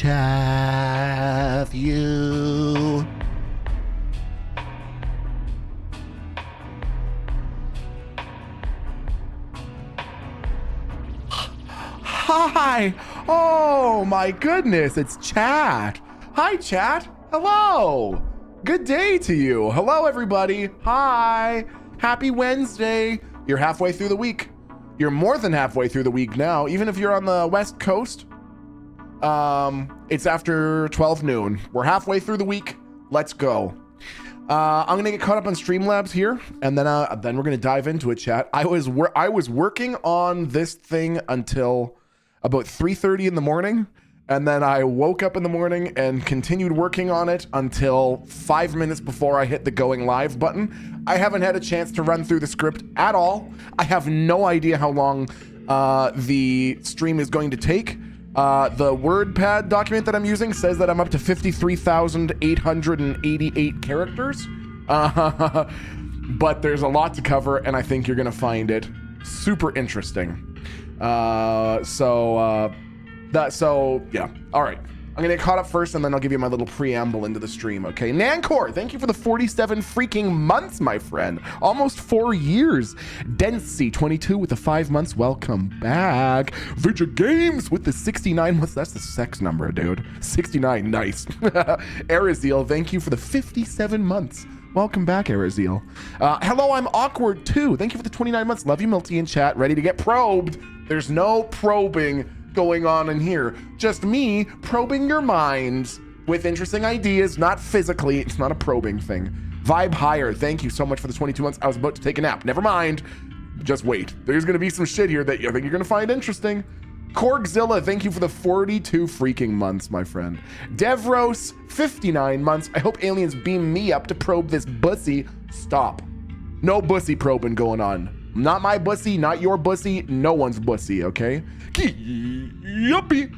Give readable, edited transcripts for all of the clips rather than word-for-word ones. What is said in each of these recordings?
chaff you. Hi. Oh my goodness, it's chat. Hi chat. Hello. Good day to you. Hello everybody. Hi. Happy Wednesday. You're halfway through the week. You're more than halfway through the week now. Even if you're on the West Coast, it's after 12 noon. We're halfway through the week. Let's go. I'm gonna get caught up on Streamlabs here, and then we're gonna dive into it, chat. I was working on this thing until about 3:30 in the morning, and then I woke up in the morning and continued working on it until 5 minutes before I hit the going live button. I haven't had a chance to run through the script at all. I have no idea how long the stream is going to take. The WordPad document that I'm using says that I'm up to 53,888 characters. But there's a lot to cover, and I think you're gonna find it super interesting. So yeah. All right. I'm gonna get caught up first, and then I'll give you my little preamble into the stream, okay? Nancor, thank you for the 47 freaking months, my friend. Almost 4 years. Densey22 with the 5 months. Welcome back. Vidya Games with the 69 months. That's the sex number, dude. 69, nice. Araziel, thank you for the 57 months. Welcome back, Araziel. Hello, I'm awkward too. Thank you for the 29 months. Love you, Milty in chat. Ready to get probed. There's no probing going on in here. Just me probing your minds with interesting ideas, not physically. It's not a probing thing. Vibe higher. Thank you so much for the 22 months. I was about to take a nap. Never mind. Just wait. There's going to be some shit here that I think you're going to find interesting. Korgzilla, thank you for the 42 freaking months, my friend. Devros, 59 months. I hope aliens beam me up to probe this bussy. Stop. No bussy probing going on. Not my bussy, not your bussy, no one's bussy, okay? Yuppie.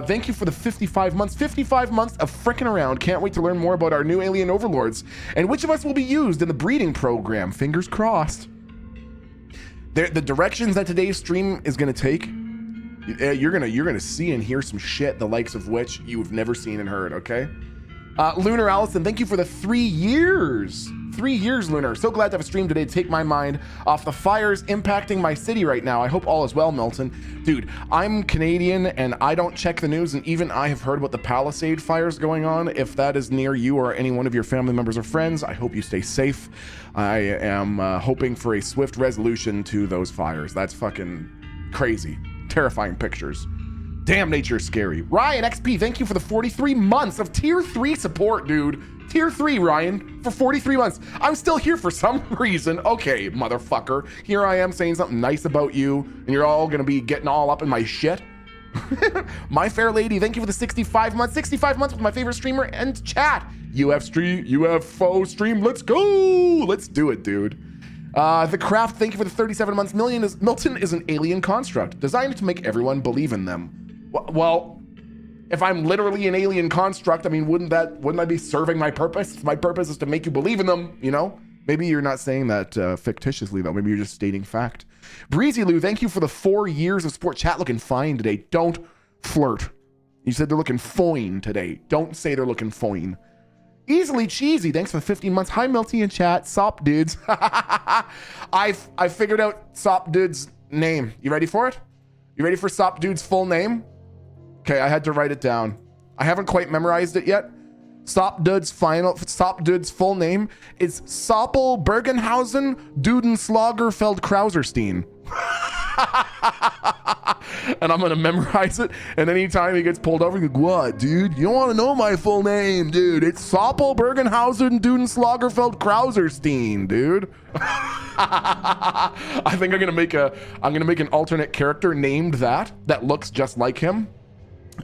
Thank you for the 55 months. 55 months of frickin' around. Can't wait to learn more about our new alien overlords and which of us will be used in the breeding program. Fingers crossed. The directions that today's stream is gonna take, you're gonna see and hear some shit the likes of which you've never seen and heard, okay? Lunar Allison, thank you for the 3 years. 3 years, Lunar. So glad to have a stream today to take my mind off the fires impacting my city right now. I hope all is well, Milton. Dude, I'm Canadian and I don't check the news, and even I have heard about the Palisade fires going on. If that is near you or any one of your family members or friends, I hope you stay safe. I am hoping for a swift resolution to those fires. That's fucking crazy. Terrifying pictures. Damn, nature's scary. Ryan XP, thank you for the 43 months of tier 3 support, dude. Tier 3, Ryan, for 43 months. I'm still here for some reason. Okay, motherfucker. Here I am saying something nice about you, and you're all gonna be getting all up in my shit. My fair lady, thank you for the 65 months. 65 months with my favorite streamer and chat. UFO stream, let's go. Let's do it, dude. The Craft, thank you for the 37 months. Milton is an alien construct designed to make everyone believe in them. Well, if I'm literally an alien construct, I mean, wouldn't I be serving my purpose? If my purpose is to make you believe in them, you know? Maybe you're not saying that fictitiously, though. Maybe you're just stating fact. Breezy Lou, thank you for the 4 years of support. Chat looking fine today. Don't flirt. You said they're looking fine today. Don't say they're looking fine. Easily Cheesy, thanks for the 15 months. Hi, Milty in chat. Sop dudes. I figured out Sop dude's name. You ready for it? You ready for Sop dude's full name? Okay, I had to write it down. I haven't quite memorized it yet. Sop dude's full name is Soppel Bergenhausen Dudenslagerfeld Krauserstein. And I'm gonna memorize it, and anytime he gets pulled over, you go, what, dude? You don't want to know my full name, dude. It's Soppel Bergenhausen Dudenslagerfeld Krauserstein, dude. I think I'm gonna make an alternate character named that looks just like him,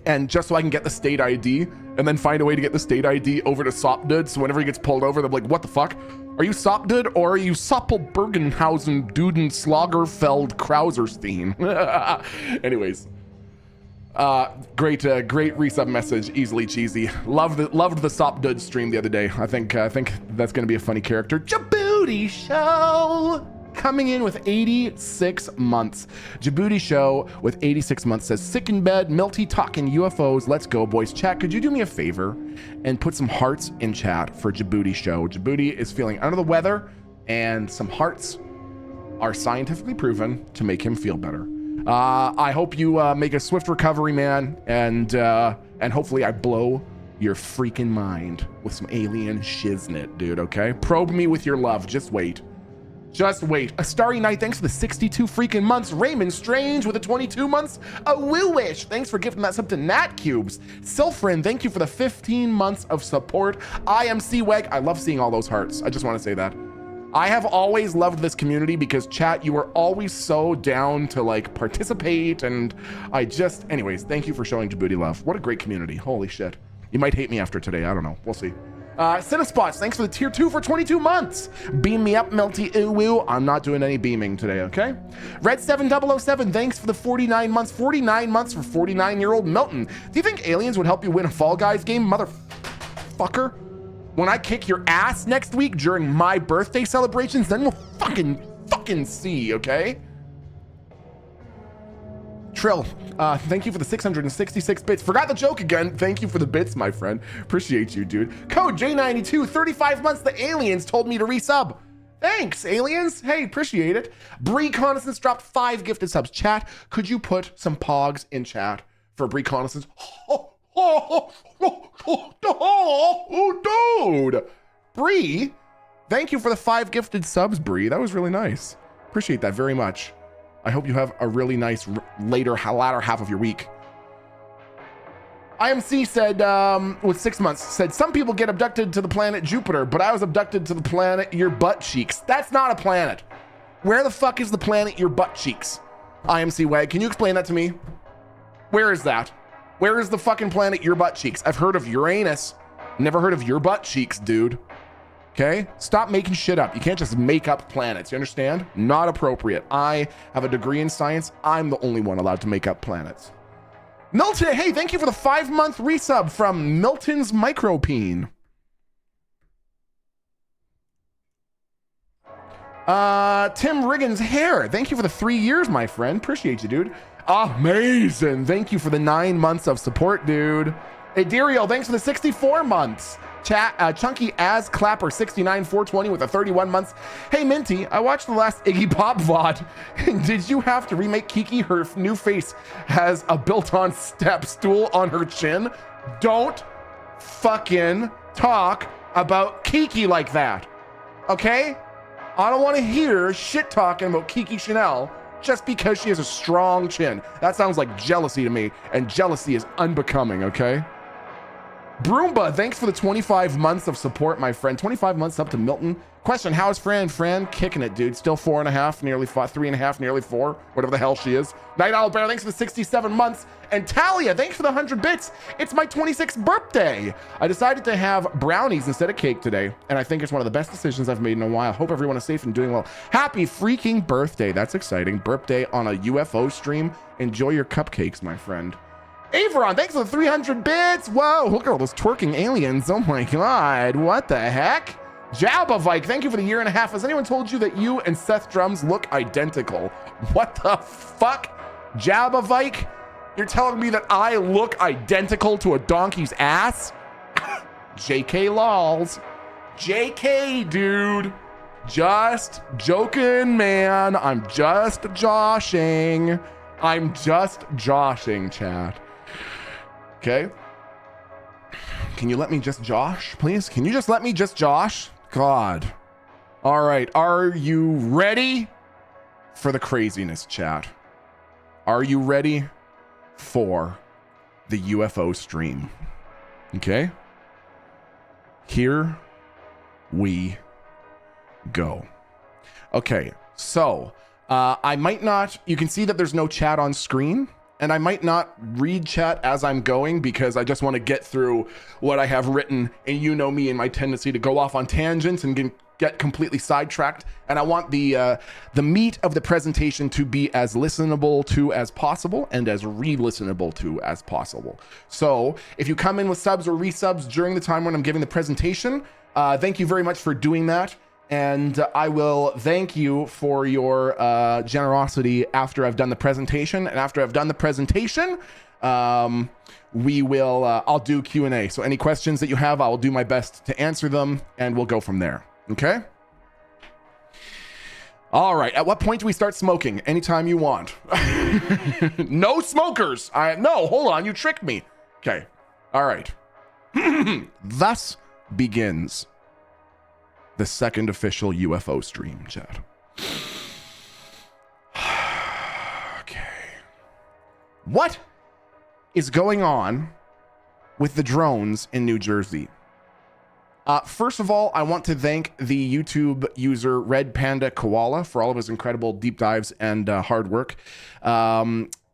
and just so I can get the state ID, and then find a way to get the state ID over to Sopdud, so whenever he gets pulled over, they're like, what the fuck? Are you Sopdud, or are you Soppel Bergenhausen Dudenslagerfeld Krauserstein? Anyways, great resub message, Easily Cheesy. Loved the Sopdud stream the other day. I think that's gonna be a funny character. Djibouti show. coming in with 86 months. Djibouti Show with 86 months says, sick in bed, Milty talking UFOs. Let's go, boys. Chat, could you do me a favor and put some hearts in chat for Djibouti Show? Djibouti is feeling under the weather, and some hearts are scientifically proven to make him feel better. I hope you make a swift recovery, man, and hopefully I blow your freaking mind with some alien shiznit, dude, okay? Probe me with your love. Just wait. Just wait. A Starry Night, thanks for the 62 freaking months. Raymond Strange with the 22 months. A Woo Wish, thanks for gifting that sub to Nat Cubes. Sylphrin, thank you for the 15 months of support. I am C-Weg. I love seeing all those hearts. I just want to say that. I have always loved this community because, chat, you are always so down to like participate, and anyways, thank you for showing Djibouti love. What a great community. Holy shit. You might hate me after today. I don't know. We'll see. Cinespots, thanks for the tier 2 for 22 months. Beam me up, Melty. Ooh, woo. I'm not doing any beaming today, okay? Red7007, thanks for the 49 months. 49 months for 49-year-old Milton. Do you think aliens would help you win a Fall Guys game, motherfucker? When I kick your ass next week during my birthday celebrations, then we'll fucking see, okay? Trill, thank you for the 666 bits. Forgot the joke again. Thank you for the bits, my friend. Appreciate you, dude. Code J92, 35 months. The aliens told me to resub. Thanks, aliens. Hey, appreciate it. Reconnaissance dropped 5 gifted subs. Chat, could you put some pogs in chat for Reconnaissance? Oh, dude. Bree, thank you for the 5 gifted subs, Bree. That was really nice. Appreciate that very much. I hope you have a really nice latter half of your week. IMC said, with 6 months, said, some people get abducted to the planet Jupiter, but I was abducted to the planet your butt cheeks. That's not a planet. Where the fuck is the planet your butt cheeks? IMC Wag, can you explain that to me? Where is that? Where is the fucking planet your butt cheeks? I've heard of Uranus. Never heard of your butt cheeks, dude. Okay? Stop making shit up. You can't just make up planets. You understand? Not appropriate. I have a degree in science. I'm the only one allowed to make up planets. Milton, hey, thank you for the 5-month resub from Milton's Micropene. Tim Riggins Hair, thank you for the 3 years, my friend. Appreciate you, dude. Amazing. Thank you for the 9 months of support, dude. Adiriel, thanks for the 64 months. Chunky As Clapper 69 420 with the 31 months. Hey Minty, I watched the last Iggy Pop VOD. Did you have to remake Kiki? Her new face has a built-on step stool on her chin. Don't fucking talk about Kiki like that. Okay? I don't want to hear shit talking about Kiki Chanel just because she has a strong chin. That sounds like jealousy to me, and jealousy is unbecoming, okay? Broomba, thanks for the 25 months of support, my friend. 25 months up to Milton. Question, how's Fran? Fran kicking it, dude. Still 4.5, nearly 5, 3.5, nearly 4, whatever the hell she is. Night Owl Bear, thanks for the 67 months. And Talia, thanks for the 100 bits. It's my 26th birthday. I decided to have brownies instead of cake today, and I think it's one of the best decisions I've made in a while. Hope everyone is safe and doing well. Happy freaking birthday. That's exciting. Birthday on a UFO stream. Enjoy your cupcakes, my friend. Averon, thanks for the 300 bits. Whoa, look at all those twerking aliens. Oh my God, what the heck? Jabba thank you for the 1.5 years. Has anyone told you that you and Seth Drums look identical? What the fuck? Jabba you're telling me that I look identical to a donkey's ass? JK lols. JK, dude. Just joking, man. I'm just joshing. I'm just joshing, chat. Okay? Can you let me just josh, please? Can you just let me just josh? God. All right. Are you ready for the craziness, chat? Are you ready for the UFO stream? Okay? Here we go. Okay. So, I might not, you can see that there's no chat on screen, and I might not read chat as I'm going because I just want to get through what I have written, and you know me and my tendency to go off on tangents and get completely sidetracked, and I want the meat of the presentation to be as listenable to as possible and as re-listenable to as possible. So if you come in with subs or resubs during the time when I'm giving the presentation, thank you very much for doing that. And I will thank you for your generosity after I've done the presentation. And after I've done the presentation, we will, I'll do Q&A. So any questions that you have, I will do my best to answer them, and we'll go from there. Okay? All right. At what point do we start smoking? Anytime you want. No smokers. No, hold on. You tricked me. Okay. All right. Thus begins the second official UFO stream, chat. Okay. What is going on with the drones in New Jersey? First of all, I want to thank the YouTube user Red Panda Koala for all of his incredible deep dives and hard work.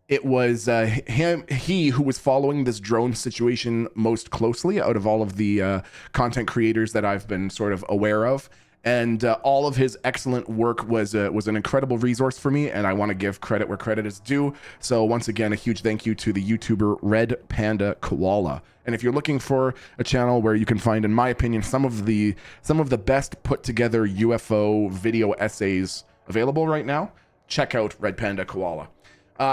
It was he who was following this drone situation most closely out of all of the content creators that I've been sort of aware of. And all of his excellent work was an incredible resource for me, and I want to give credit where credit is due. So once again, a huge thank you to the YouTuber Red Panda Koala. And if you're looking for a channel where you can find, in my opinion, some of the best put together UFO video essays available right now, check out Red Panda Koala.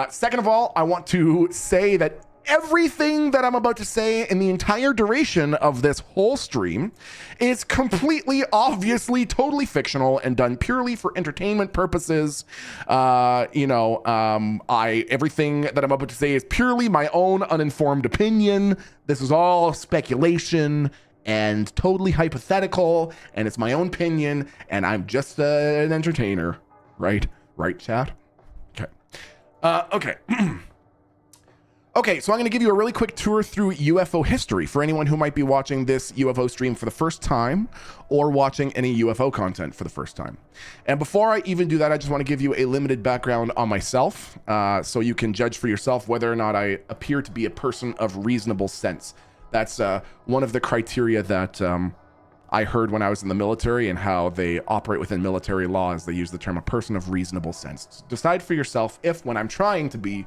Second of all, I want to say that everything that I'm about to say in the entire duration of this whole stream is completely, obviously, totally fictional and done purely for entertainment purposes. Everything that I'm about to say is purely my own uninformed opinion. This is all speculation and totally hypothetical, and it's my own opinion, and I'm just an entertainer. Right, chat? Okay. Okay, so I'm going to give you a really quick tour through UFO history for anyone who might be watching this UFO stream for the first time or watching any UFO content for the first time. And before I even do that, I just want to give you a limited background on myself, so you can judge for yourself whether or not I appear to be a person of reasonable sense. That's one of the criteria that I heard when I was in the military, and how they operate within military laws. They use the term a person of reasonable sense. So decide for yourself if, when I'm trying to be,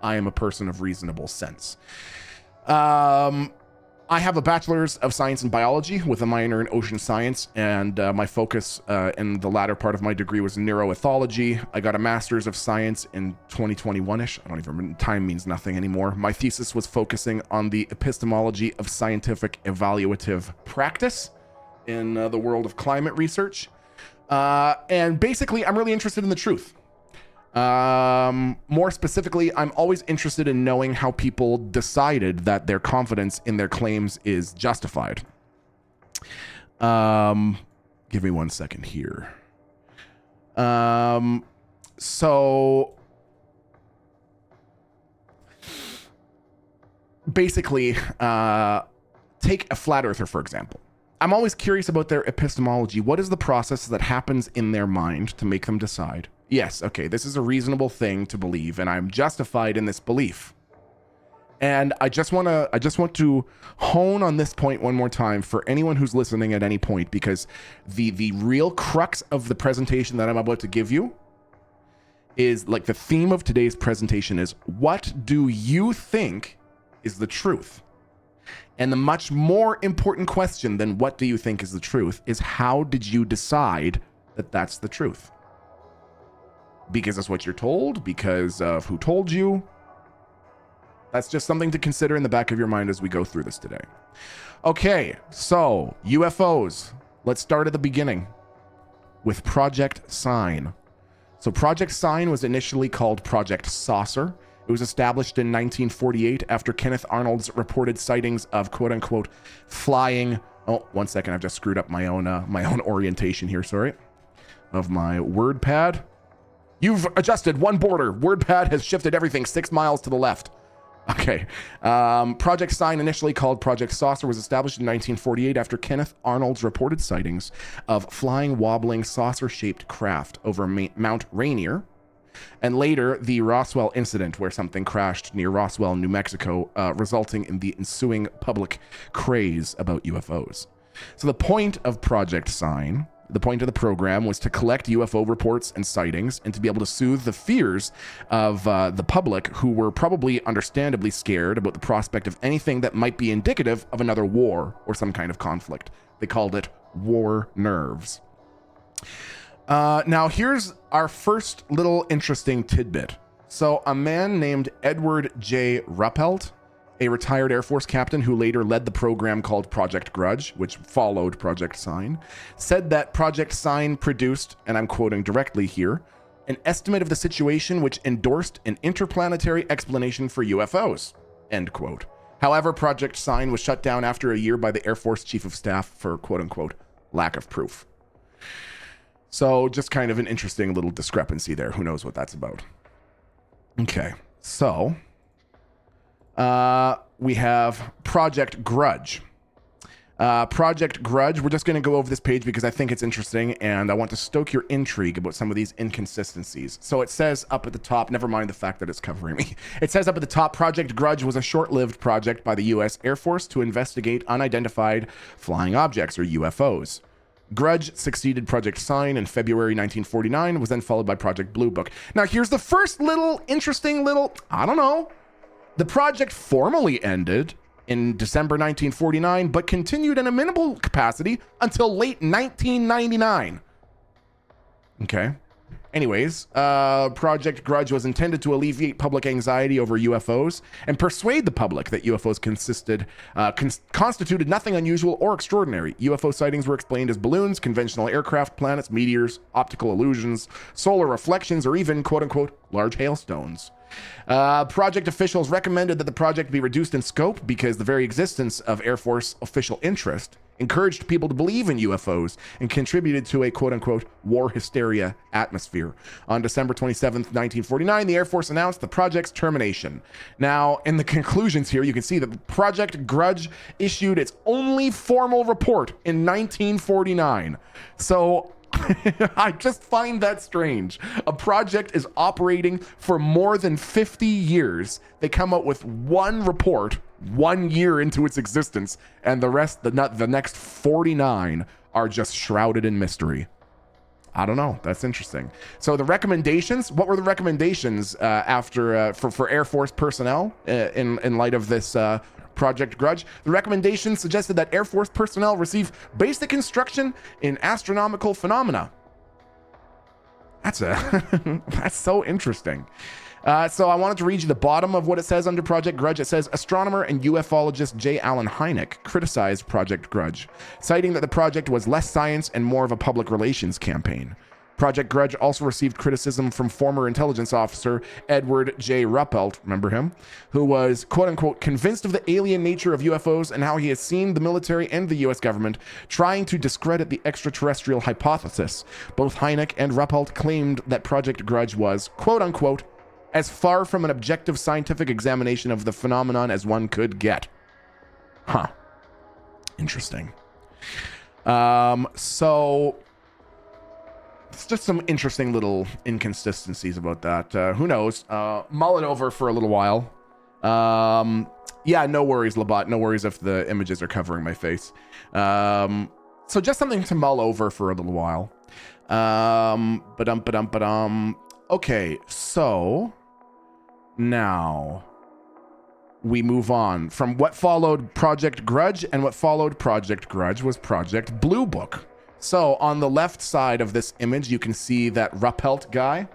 I am a person of reasonable sense. I have a bachelor's of science in biology with a minor in ocean science, and my focus in the latter part of my degree was neuroethology. I got a master's of science in 2021-ish. I don't even remember. Time means nothing anymore. My thesis was focusing on the epistemology of scientific evaluative practice in the world of climate research. And basically, I'm really interested in the truth. More specifically, I'm always interested in knowing how people decided that their confidence in their claims is justified. Give me 1 second here. So basically, take a flat earther, for example. I'm always curious about their epistemology. What is the process that happens in their mind to make them decide, yes, okay, this is a reasonable thing to believe, and I'm justified in this belief? And I just want to hone on this point one more time for anyone who's listening at any point, because the real crux of the presentation that I'm about to give you is, like, the theme of today's presentation is, what do you think is the truth? And the much more important question than what do you think is the truth is, how did you decide that that's the truth? Because that's what you're told? Because of who told you? That's just something to consider in the back of your mind as we go through this today. Okay, so UFOs. Let's start at the beginning with Project Sign. So Project Sign was initially called Project Saucer. It was established in 1948 after Kenneth Arnold's reported sightings of quote-unquote flying... Oh, 1 second, I've just screwed up my own orientation here, sorry. Of my WordPad. You've adjusted one border. WordPad has shifted everything 6 miles to the left. Okay. Project Sign, initially called Project Saucer, was established in 1948 after Kenneth Arnold's reported sightings of flying, wobbling, saucer-shaped craft over Mount Rainier, and later the Roswell incident, where something crashed near Roswell, New Mexico, resulting in the ensuing public craze about UFOs. So the point of Project Sign, the point of the program, was to collect UFO reports and sightings and to be able to soothe the fears of the public, who were probably understandably scared about the prospect of anything that might be indicative of another war or some kind of conflict. They called it war nerves. Now, here's our first little interesting tidbit. So, a man named Edward J. Ruppelt, a retired Air Force captain who later led the program called Project Grudge, which followed Project Sign, said that Project Sign produced, and I'm quoting directly here, an estimate of the situation which endorsed an interplanetary explanation for UFOs, end quote. However, Project Sign was shut down after a year by the Air Force Chief of Staff for quote unquote lack of proof. So just kind of an interesting little discrepancy there. Who knows what that's about? Okay, so we have Project Grudge. Project Grudge, we're just going to go over this page because I think it's interesting and I want to stoke your intrigue about some of these inconsistencies. So it says up at the top, never mind the fact that it's covering me. It says up at the top, Project Grudge was a short-lived project by the U.S. Air Force to investigate unidentified flying objects, or UFOs. Grudge succeeded Project Sign in February 1949, was then followed by Project Blue Book. Now, here's the first little interesting little, I don't know. The project formally ended in December 1949, but continued in a minimal capacity until late 1999. Okay. Anyways, Project Grudge was intended to alleviate public anxiety over UFOs and persuade the public that UFOs constituted nothing unusual or extraordinary. UFO sightings were explained as balloons, conventional aircraft, planets, meteors, optical illusions, solar reflections, or even, quote-unquote, large hailstones. Project officials recommended that the project be reduced in scope because the very existence of Air Force official interest encouraged people to believe in UFOs and contributed to a quote-unquote war hysteria atmosphere. On December 27th, 1949, the Air Force announced the project's termination. Now, in the conclusions here, you can see that Project Grudge issued its only formal report in 1949. So I just find that strange. A project is operating for more than 50 years. They come out with one report 1 year into its existence, and the rest, the next 49, are just shrouded in mystery. I don't know. That's interesting. So the recommendations, what were the recommendations after for Air Force personnel in light of this Project Grudge? The recommendations suggested that Air Force personnel receive basic instruction in astronomical phenomena. That's so interesting. So I wanted to read you the bottom of what it says under Project Grudge. It says, astronomer and ufologist J. Allen Hynek criticized Project Grudge, citing that the project was less science and more of a public relations campaign. Project Grudge also received criticism from former intelligence officer Edward J. Ruppelt, remember him, who was, quote-unquote, convinced of the alien nature of UFOs and how he has seen the military and the U.S. government trying to discredit the extraterrestrial hypothesis. Both Hynek and Ruppelt claimed that Project Grudge was, quote-unquote, as far from an objective scientific examination of the phenomenon as one could get. Huh. Interesting. So it's just some interesting little inconsistencies about that. Who knows? Mull it over for a little while. Yeah, no worries, Labat. No worries if the images are covering my face. So just something to mull over for a little while. Okay, so now we move on from what followed Project Grudge, and what followed Project Grudge was Project Blue Book. So on the left side of this image, you can see that Ruppelt guy,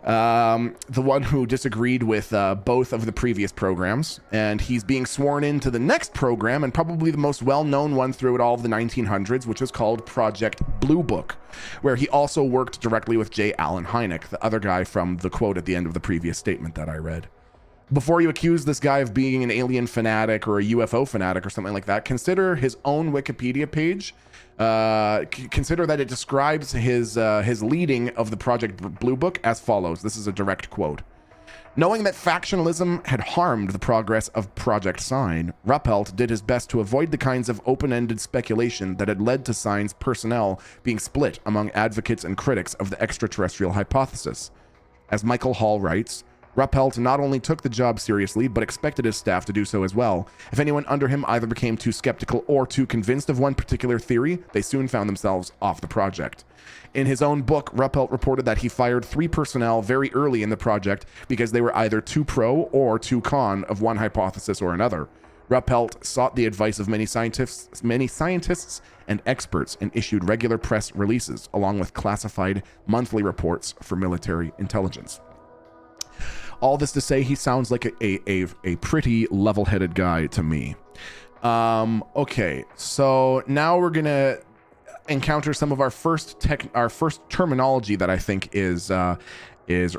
the one who disagreed with both of the previous programs, and he's being sworn into the next program, and probably the most well-known one throughout all of the 1900s, which is called Project Blue Book, where he also worked directly with J. Allen Hynek, the other guy from the quote at the end of the previous statement that I read. Before you accuse this guy of being an alien fanatic or a UFO fanatic or something like that, consider his own Wikipedia page. Consider that it describes his leading of the Project Blue Book as follows. This is a direct quote. Knowing that factionalism had harmed the progress of Project Sign, Ruppelt did his best to avoid the kinds of open-ended speculation that had led to Sign's personnel being split among advocates and critics of the extraterrestrial hypothesis. As Michael Hall writes, Ruppelt not only took the job seriously, but expected his staff to do so as well. If anyone under him either became too skeptical or too convinced of one particular theory, they soon found themselves off the project. In his own book, Ruppelt reported that he fired 3 personnel very early in the project because they were either too pro or too con of one hypothesis or another. Ruppelt sought the advice of many scientists and experts and issued regular press releases along with classified monthly reports for military intelligence. All this to say, he sounds like a pretty level-headed guy to me. Okay, so now we're gonna encounter some of our first terminology that I think is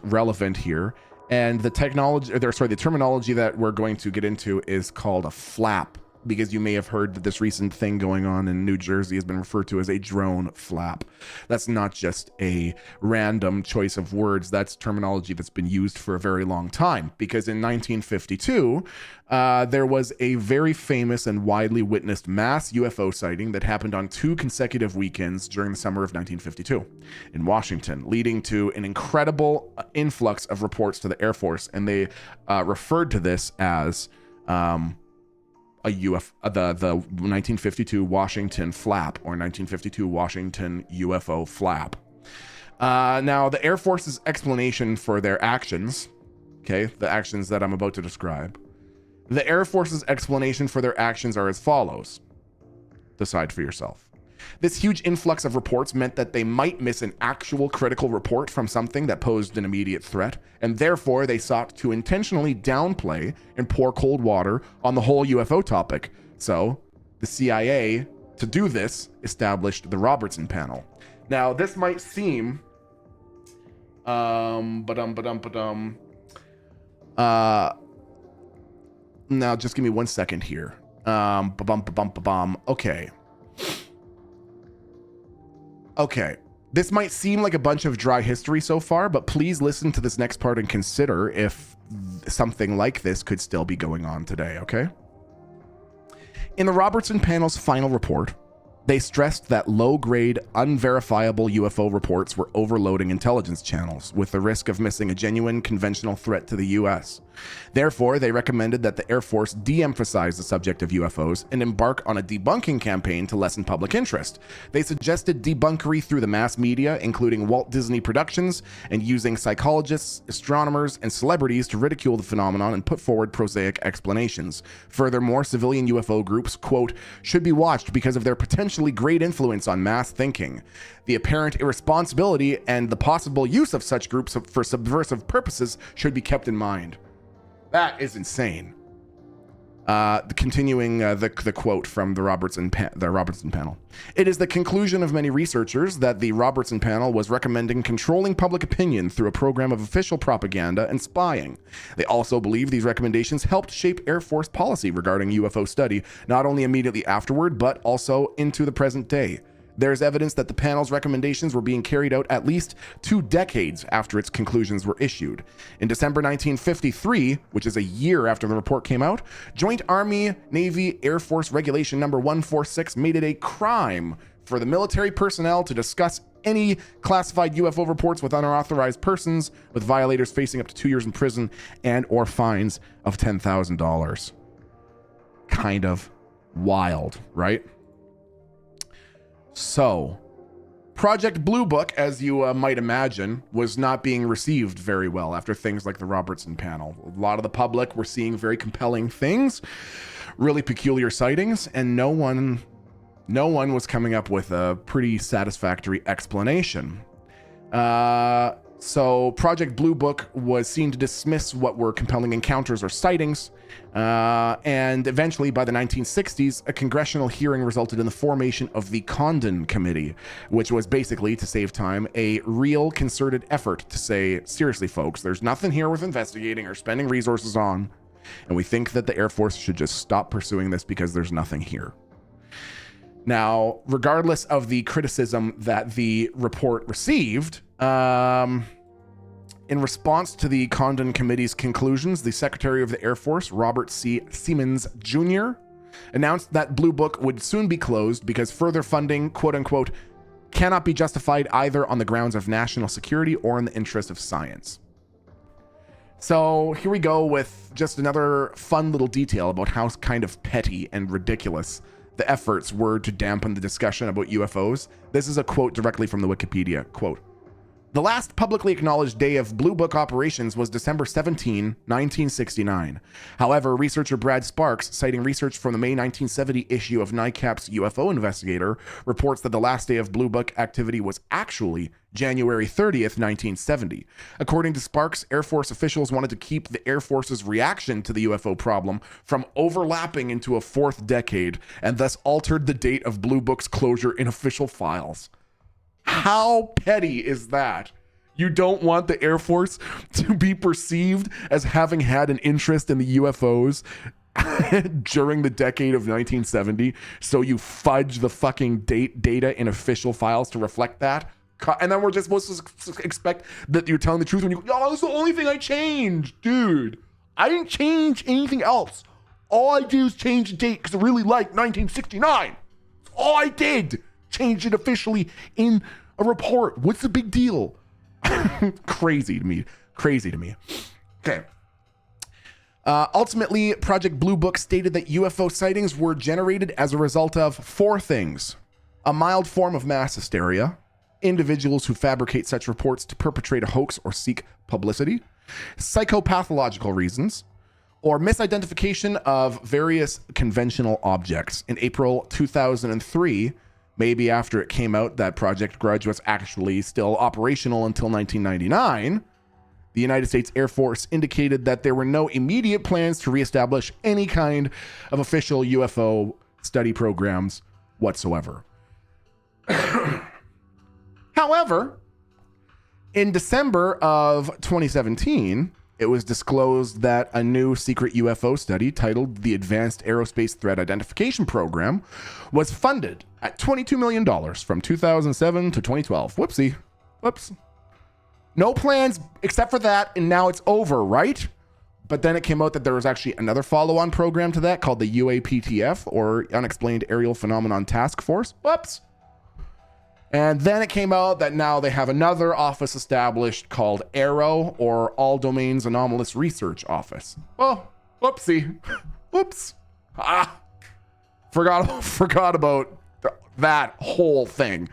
relevant here. And the terminology that we're going to get into is called a flap, because you may have heard that this recent thing going on in New Jersey has been referred to as a drone flap. That's not just a random choice of words. That's terminology that's been used for a very long time, because in 1952, there was a very famous and widely witnessed mass UFO sighting that happened on 2 consecutive weekends during the summer of 1952 in Washington, leading to an incredible influx of reports to the Air Force. And they referred to this as the 1952 Washington flap, or 1952 Washington UFO flap. Now, the Air Force's explanation for their actions, okay, the actions that I'm about to describe, the Air Force's explanation for their actions are as follows. Decide for yourself. This huge influx of reports meant that they might miss an actual critical report from something that posed an immediate threat, and therefore they sought to intentionally downplay and pour cold water on the whole UFO topic. So, the CIA, to do this, established the Robertson Panel. Now, this might seem... Now, just give me 1 second here. Okay, this might seem like a bunch of dry history so far, but please listen to this next part and consider if something like this could still be going on today, okay? In the Robertson Panel's final report, they stressed that low-grade, unverifiable UFO reports were overloading intelligence channels, with the risk of missing a genuine conventional threat to the U.S. Therefore, they recommended that the Air Force de-emphasize the subject of UFOs and embark on a debunking campaign to lessen public interest. They suggested debunkery through the mass media, including Walt Disney Productions, and using psychologists, astronomers, and celebrities to ridicule the phenomenon and put forward prosaic explanations. Furthermore, civilian UFO groups, quote, should be watched because of their potentially great influence on mass thinking. The apparent irresponsibility and the possible use of such groups for subversive purposes should be kept in mind. That is insane. Continuing the quote from the Robertson Panel. It is the conclusion of many researchers that the Robertson Panel was recommending controlling public opinion through a program of official propaganda and spying. They also believe these recommendations helped shape Air Force policy regarding UFO study, not only immediately afterward, but also into the present day. There's evidence that the panel's recommendations were being carried out at least 2 decades after its conclusions were issued. In December 1953, which is a year after the report came out, Joint Army Navy Air Force Regulation number 146 made it a crime for the military personnel to discuss any classified UFO reports with unauthorized persons, with violators facing up to 2 years in prison and or fines of $10,000. Kind of wild, right? So, Project Blue Book, as you might imagine, was not being received very well after things like the Robertson Panel. A lot of the public were seeing very compelling things, really peculiar sightings, and no one was coming up with a pretty satisfactory explanation. So Project Blue Book was seen to dismiss what were compelling encounters or sightings, and eventually by the 1960s, a congressional hearing resulted in the formation of the Condon Committee, which was basically, to save time, a real concerted effort to say, seriously folks, there's nothing here worth investigating or spending resources on, and we think that the Air Force should just stop pursuing this because there's nothing here. Now, regardless of the criticism that the report received, in response to the Condon Committee's conclusions, the Secretary of the Air Force, Robert C. Siemens Jr., announced that Blue Book would soon be closed because further funding, quote unquote, cannot be justified either on the grounds of national security or in the interest of science. So here we go with just another fun little detail about how kind of petty and ridiculous the efforts were to dampen the discussion about UFOs. This is a quote directly from the Wikipedia. Quote, The last publicly acknowledged day of Blue Book operations was December 17, 1969. However, researcher Brad Sparks, citing research from the May 1970 issue of NICAP's UFO Investigator, reports that the last day of Blue Book activity was actually January 30th, 1970. According to Sparks, Air Force officials wanted to keep the Air Force's reaction to the UFO problem from overlapping into a fourth decade, and thus altered the date of Blue Book's closure in official files. How petty is that? You don't want the Air Force to be perceived as having had an interest in the UFOs during the decade of 1970, so you fudge the fucking data in official files to reflect that? And then we're just supposed to expect that you're telling the truth when you go, oh, that's the only thing I changed. Dude, I didn't change anything else. All I did was change the date because I really like 1969. That's all I did. Change it officially in a report. What's the big deal? Crazy to me. Okay. Ultimately, Project Blue Book stated that UFO sightings were generated as a result of four things: a mild form of mass hysteria, individuals who fabricate such reports to perpetrate a hoax or seek publicity, psychopathological reasons, or misidentification of various conventional objects. In April 2003, maybe after it came out that Project Grudge was actually still operational until 1999, the United States Air Force indicated that there were no immediate plans to reestablish any kind of official UFO study programs whatsoever. However, in December of 2017, it was disclosed that a new secret UFO study titled the Advanced Aerospace Threat Identification Program was funded at $22 million from 2007 to 2012. Whoops. No plans except for that, and now it's over, right? But then it came out that there was actually another follow-on program to that called the UAPTF, or Unexplained Aerial Phenomenon Task Force. Whoops. And then it came out that now they have another office established called AARO, or All Domains Anomalous Research Office. Oh, whoopsie. Whoops. Forgot about that whole thing.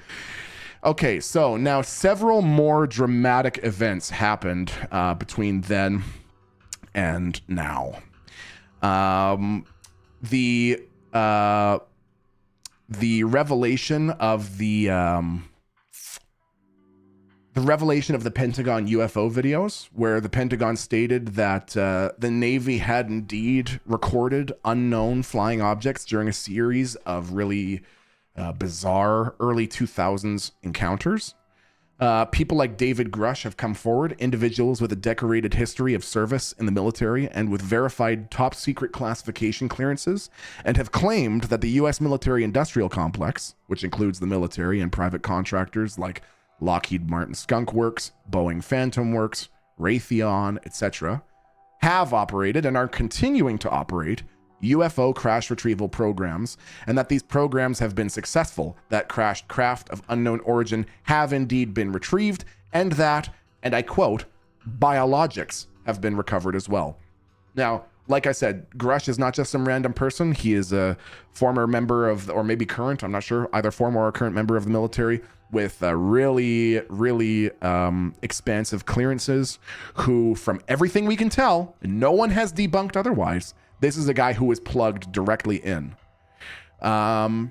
Okay, so now several more dramatic events happened between then and now. The revelation of the Pentagon UFO videos, where the Pentagon stated that the Navy had indeed recorded unknown flying objects during a series of really bizarre early 2000s encounters. People like David Grush have come forward, individuals with a decorated history of service in the military and with verified top secret classification clearances, and have claimed that the U.S. military industrial complex, which includes the military and private contractors like Lockheed Martin Skunk Works, Boeing Phantom Works, Raytheon, etc., have operated and are continuing to operate UFO crash retrieval programs, and that these programs have been successful, that crashed craft of unknown origin have indeed been retrieved, and that, and I quote, biologics have been recovered as well. Now, like I said, Grush is not just some random person. He is a former member of, or maybe current, I'm not sure, either former or current member of the military with really expansive clearances, who, from everything we can tell, no one has debunked otherwise, this is a guy who was plugged directly in. So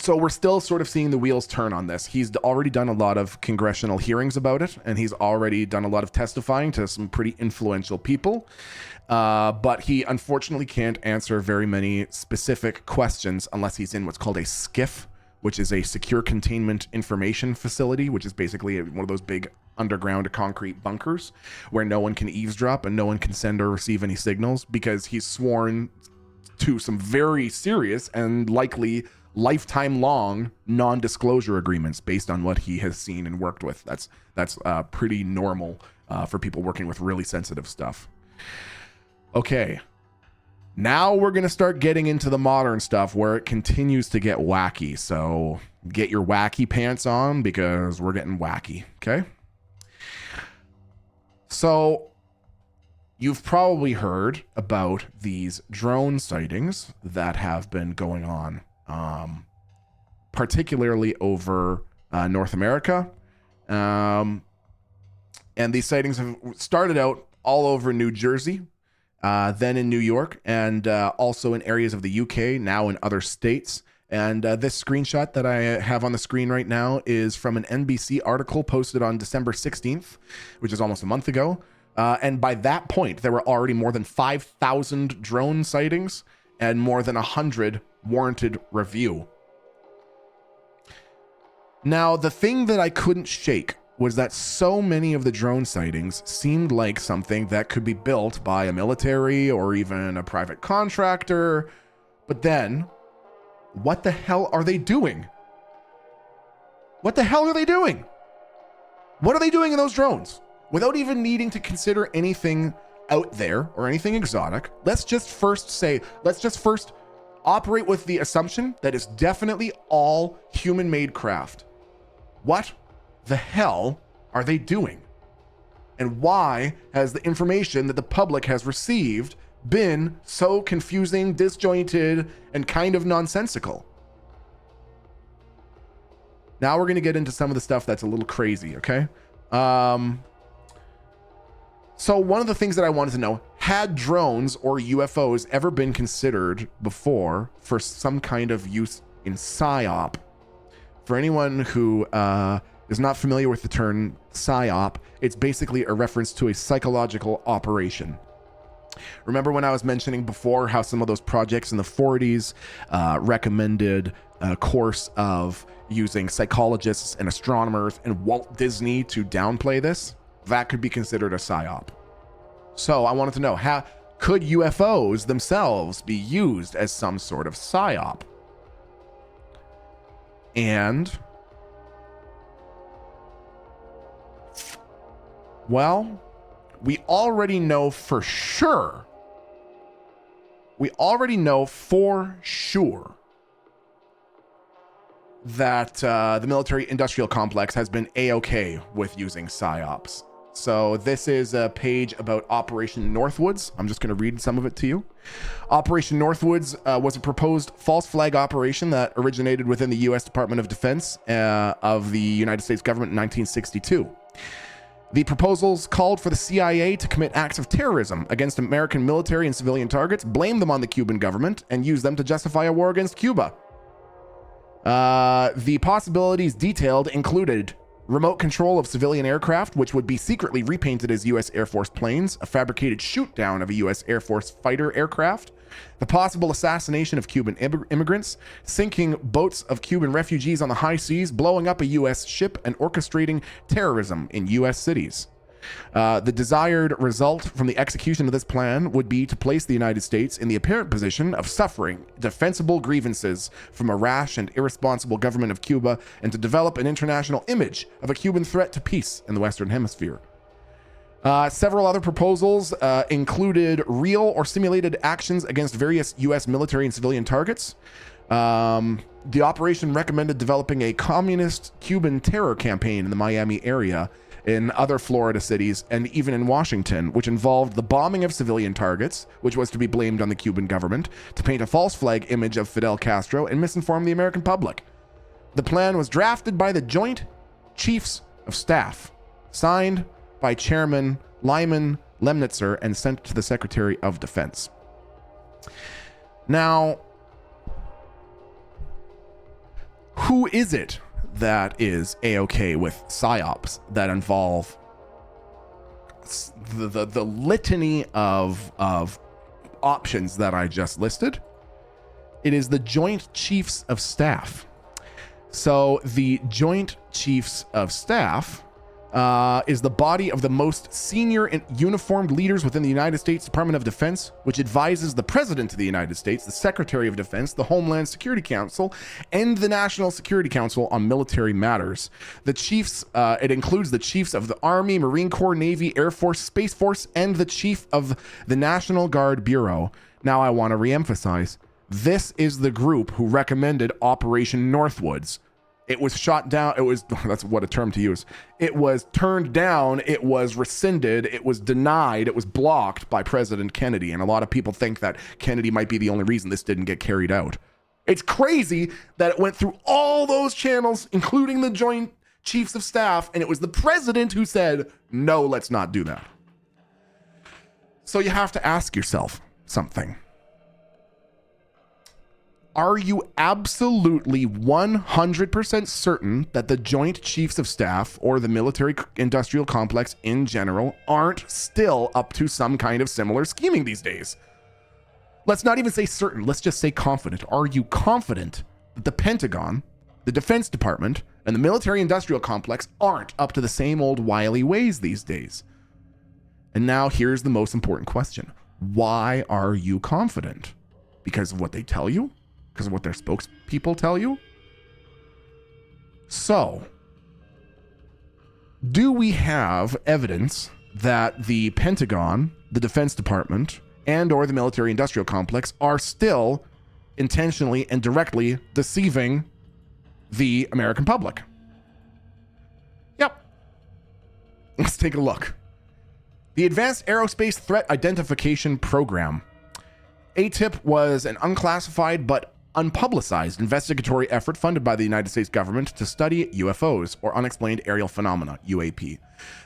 we're still sort of seeing the wheels turn on this. He's already done a lot of congressional hearings about it, and he's already done a lot of testifying to some pretty influential people. But he unfortunately can't answer very many specific questions unless he's in what's called a SCIF, which is a secure containment information facility, which is basically one of those big underground concrete bunkers where no one can eavesdrop and no one can send or receive any signals, because he's sworn to some very serious and likely lifetime long non-disclosure agreements based on what he has seen and worked with. That's pretty normal for people working with really sensitive stuff. Okay. Now we're going to start getting into the modern stuff where it continues to get wacky. So get your wacky pants on, because we're getting wacky. Okay. So you've probably heard about these drone sightings that have been going on, particularly over North America, And these sightings have started out all over New Jersey, then in New York, and also in areas of the UK, now in other states. And this screenshot that I have on the screen right now is from an NBC article posted on December 16th, which is almost a month ago. And by that point, there were already more than 5,000 drone sightings and more than 100 warranted review. Now, the thing that I couldn't shake was that so many of the drone sightings seemed like something that could be built by a military or even a private contractor. But then, what the hell are they doing? What the hell are they doing? What are they doing in those drones? Without even needing to consider anything out there or anything exotic, let's just first operate with the assumption that it's definitely all human-made craft. What the hell are they doing? And why has the information that the public has received been so confusing, disjointed, and kind of nonsensical? Now we're going to get into some of the stuff that's a little crazy, okay? So one of the things that I wanted to know, had drones or UFOs ever been considered before for some kind of use in PSYOP? For anyone who is not familiar with the term PSYOP, it's basically a reference to a psychological operation. Remember when I was mentioning before how some of those projects in the 40s recommended a course of using psychologists and astronomers and Walt Disney to downplay this? That could be considered a PSYOP. So I wanted to know, how could UFOs themselves be used as some sort of PSYOP? And, well, we already know for sure. That the military-industrial complex has been A-OK with using PSYOPs. So this is a page about Operation Northwoods. I'm just going to read some of it to you. Operation Northwoods was a proposed false flag operation that originated within the U.S. Department of Defense of the United States government in 1962. The proposals called for the CIA to commit acts of terrorism against American military and civilian targets, blame them on the Cuban government, and use them to justify a war against Cuba. The possibilities detailed included remote control of civilian aircraft, which would be secretly repainted as U.S. Air Force planes, a fabricated shoot-down of a U.S. Air Force fighter aircraft, the possible assassination of Cuban immigrants, sinking boats of Cuban refugees on the high seas, blowing up a U.S. ship, and orchestrating terrorism in U.S. cities. The desired result from the execution of this plan would be to place the United States in the apparent position of suffering defensible grievances from a rash and irresponsible government of Cuba, and to develop an international image of a Cuban threat to peace in the Western Hemisphere. Several other proposals included real or simulated actions against various U.S. military and civilian targets. The operation recommended developing a communist Cuban terror campaign in the Miami area, in other Florida cities, and even in Washington, which involved the bombing of civilian targets, which was to be blamed on the Cuban government, to paint a false flag image of Fidel Castro and misinform the American public. The plan was drafted by the Joint Chiefs of Staff, signed by Chairman Lyman Lemnitzer, and sent to the Secretary of Defense. Now, who is it that is A-OK with PSYOPs that involve the litany of options that I just listed? It is the Joint Chiefs of Staff. So the Joint Chiefs of Staff is the body of the most senior and uniformed leaders within the United States Department of Defense, which advises the President of the United States, the Secretary of Defense, the Homeland Security Council, and the National Security Council on military matters. The chiefs, it includes the chiefs of the Army, Marine Corps, Navy, Air Force, Space Force, and the chief of the National Guard Bureau. Now I want to reemphasize, this is the group who recommended Operation Northwoods. It was shot down. It was, that's what a term to use. It was turned down. It was rescinded. It was denied. It was blocked by President Kennedy. And a lot of people think that Kennedy might be the only reason this didn't get carried out. It's crazy that it went through all those channels, including the Joint chiefs of staff, and it was the president who said, no, let's not do that. So you have to ask yourself something. Are you absolutely 100% certain that the Joint Chiefs of Staff or the military industrial complex in general aren't still up to some kind of similar scheming these days? Let's not even say certain. Let's just say confident. Are you confident that the Pentagon, the Defense Department, and the military industrial complex aren't up to the same old wily ways these days? And now here's the most important question. Why are you confident? Because of what they tell you? Because of what their spokespeople tell you? So, do we have evidence that the Pentagon, the Defense Department, and or the military industrial complex are still intentionally and directly deceiving the American public? Yep. Let's take a look. The Advanced Aerospace Threat Identification Program. ATIP was an unclassified but unpublicized investigatory effort funded by the United States government to study UFOs, or unexplained aerial phenomena, UAP.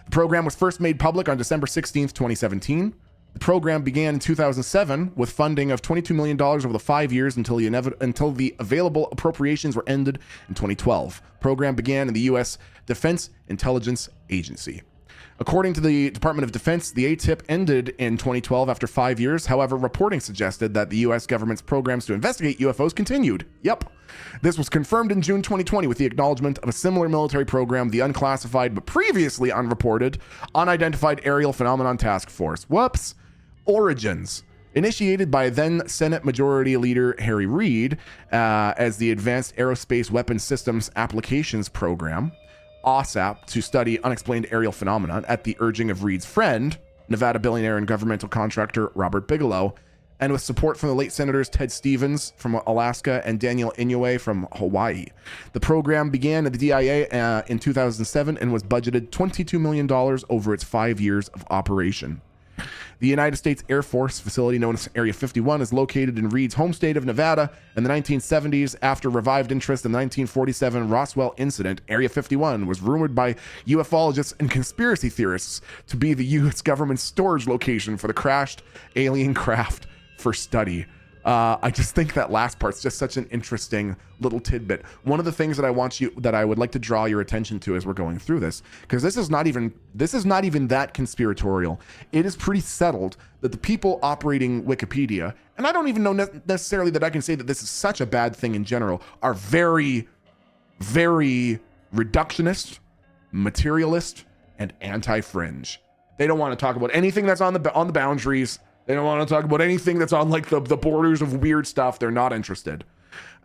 The program was first made public on December 16th, 2017. The program began in 2007 with funding of $22 million over the 5 years until the available appropriations were ended in 2012. The program began in the U.S. Defense Intelligence Agency. According to the Department of Defense, the ATIP ended in 2012 after 5 years. However, reporting suggested that the U.S. government's programs to investigate UFOs continued. Yep. This was confirmed in June 2020 with the acknowledgement of a similar military program, the unclassified but previously unreported Unidentified Aerial Phenomenon Task Force. Whoops. Origins. Initiated by then Senate Majority Leader Harry Reid as the Advanced Aerospace Weapons Systems Applications Program, OSAP, to study unexplained aerial phenomena at the urging of Reid's friend, Nevada billionaire and governmental contractor Robert Bigelow, and with support from the late Senators Ted Stevens from Alaska and Daniel Inouye from Hawaii. The program began at the DIA in 2007 and was budgeted $22 million over its 5 years of operation. The United States Air Force facility known as Area 51 is located in Reid's home state of Nevada. In the 1970s, after revived interest in the 1947 Roswell incident, Area 51 was rumored by ufologists and conspiracy theorists to be the U.S. government's storage location for the crashed alien craft for study. I just think that last part's just such an interesting little tidbit. One of the things that I would like to draw your attention to as we're going through this, because this is not even that conspiratorial. It is pretty settled that the people operating Wikipedia, and I don't even know necessarily that I can say that this is such a bad thing in general, are very, very reductionist, materialist, and anti-fringe. They don't want to talk about anything that's on the boundaries. They don't want to talk about anything that's on like the borders of weird stuff. They're not interested.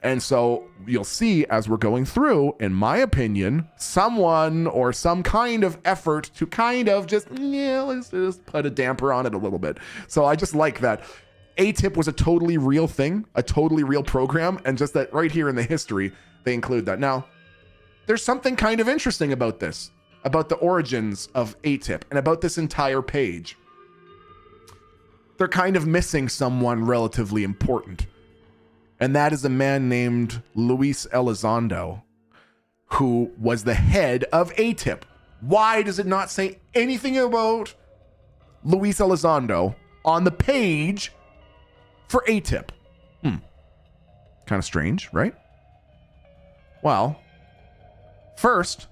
And so you'll see as we're going through, in my opinion, someone or some kind of effort to kind of let's just put a damper on it a little bit. So I just like that. ATIP was a totally real thing, a totally real program. And just that right here in the history, they include that. Now, there's something kind of interesting about this, about the origins of ATIP and about this entire page. They're kind of missing someone relatively important. And that is a man named Luis Elizondo, who was the head of ATIP. Why does it not say anything about Luis Elizondo on the page for ATIP? Kind of strange, right? Well, first,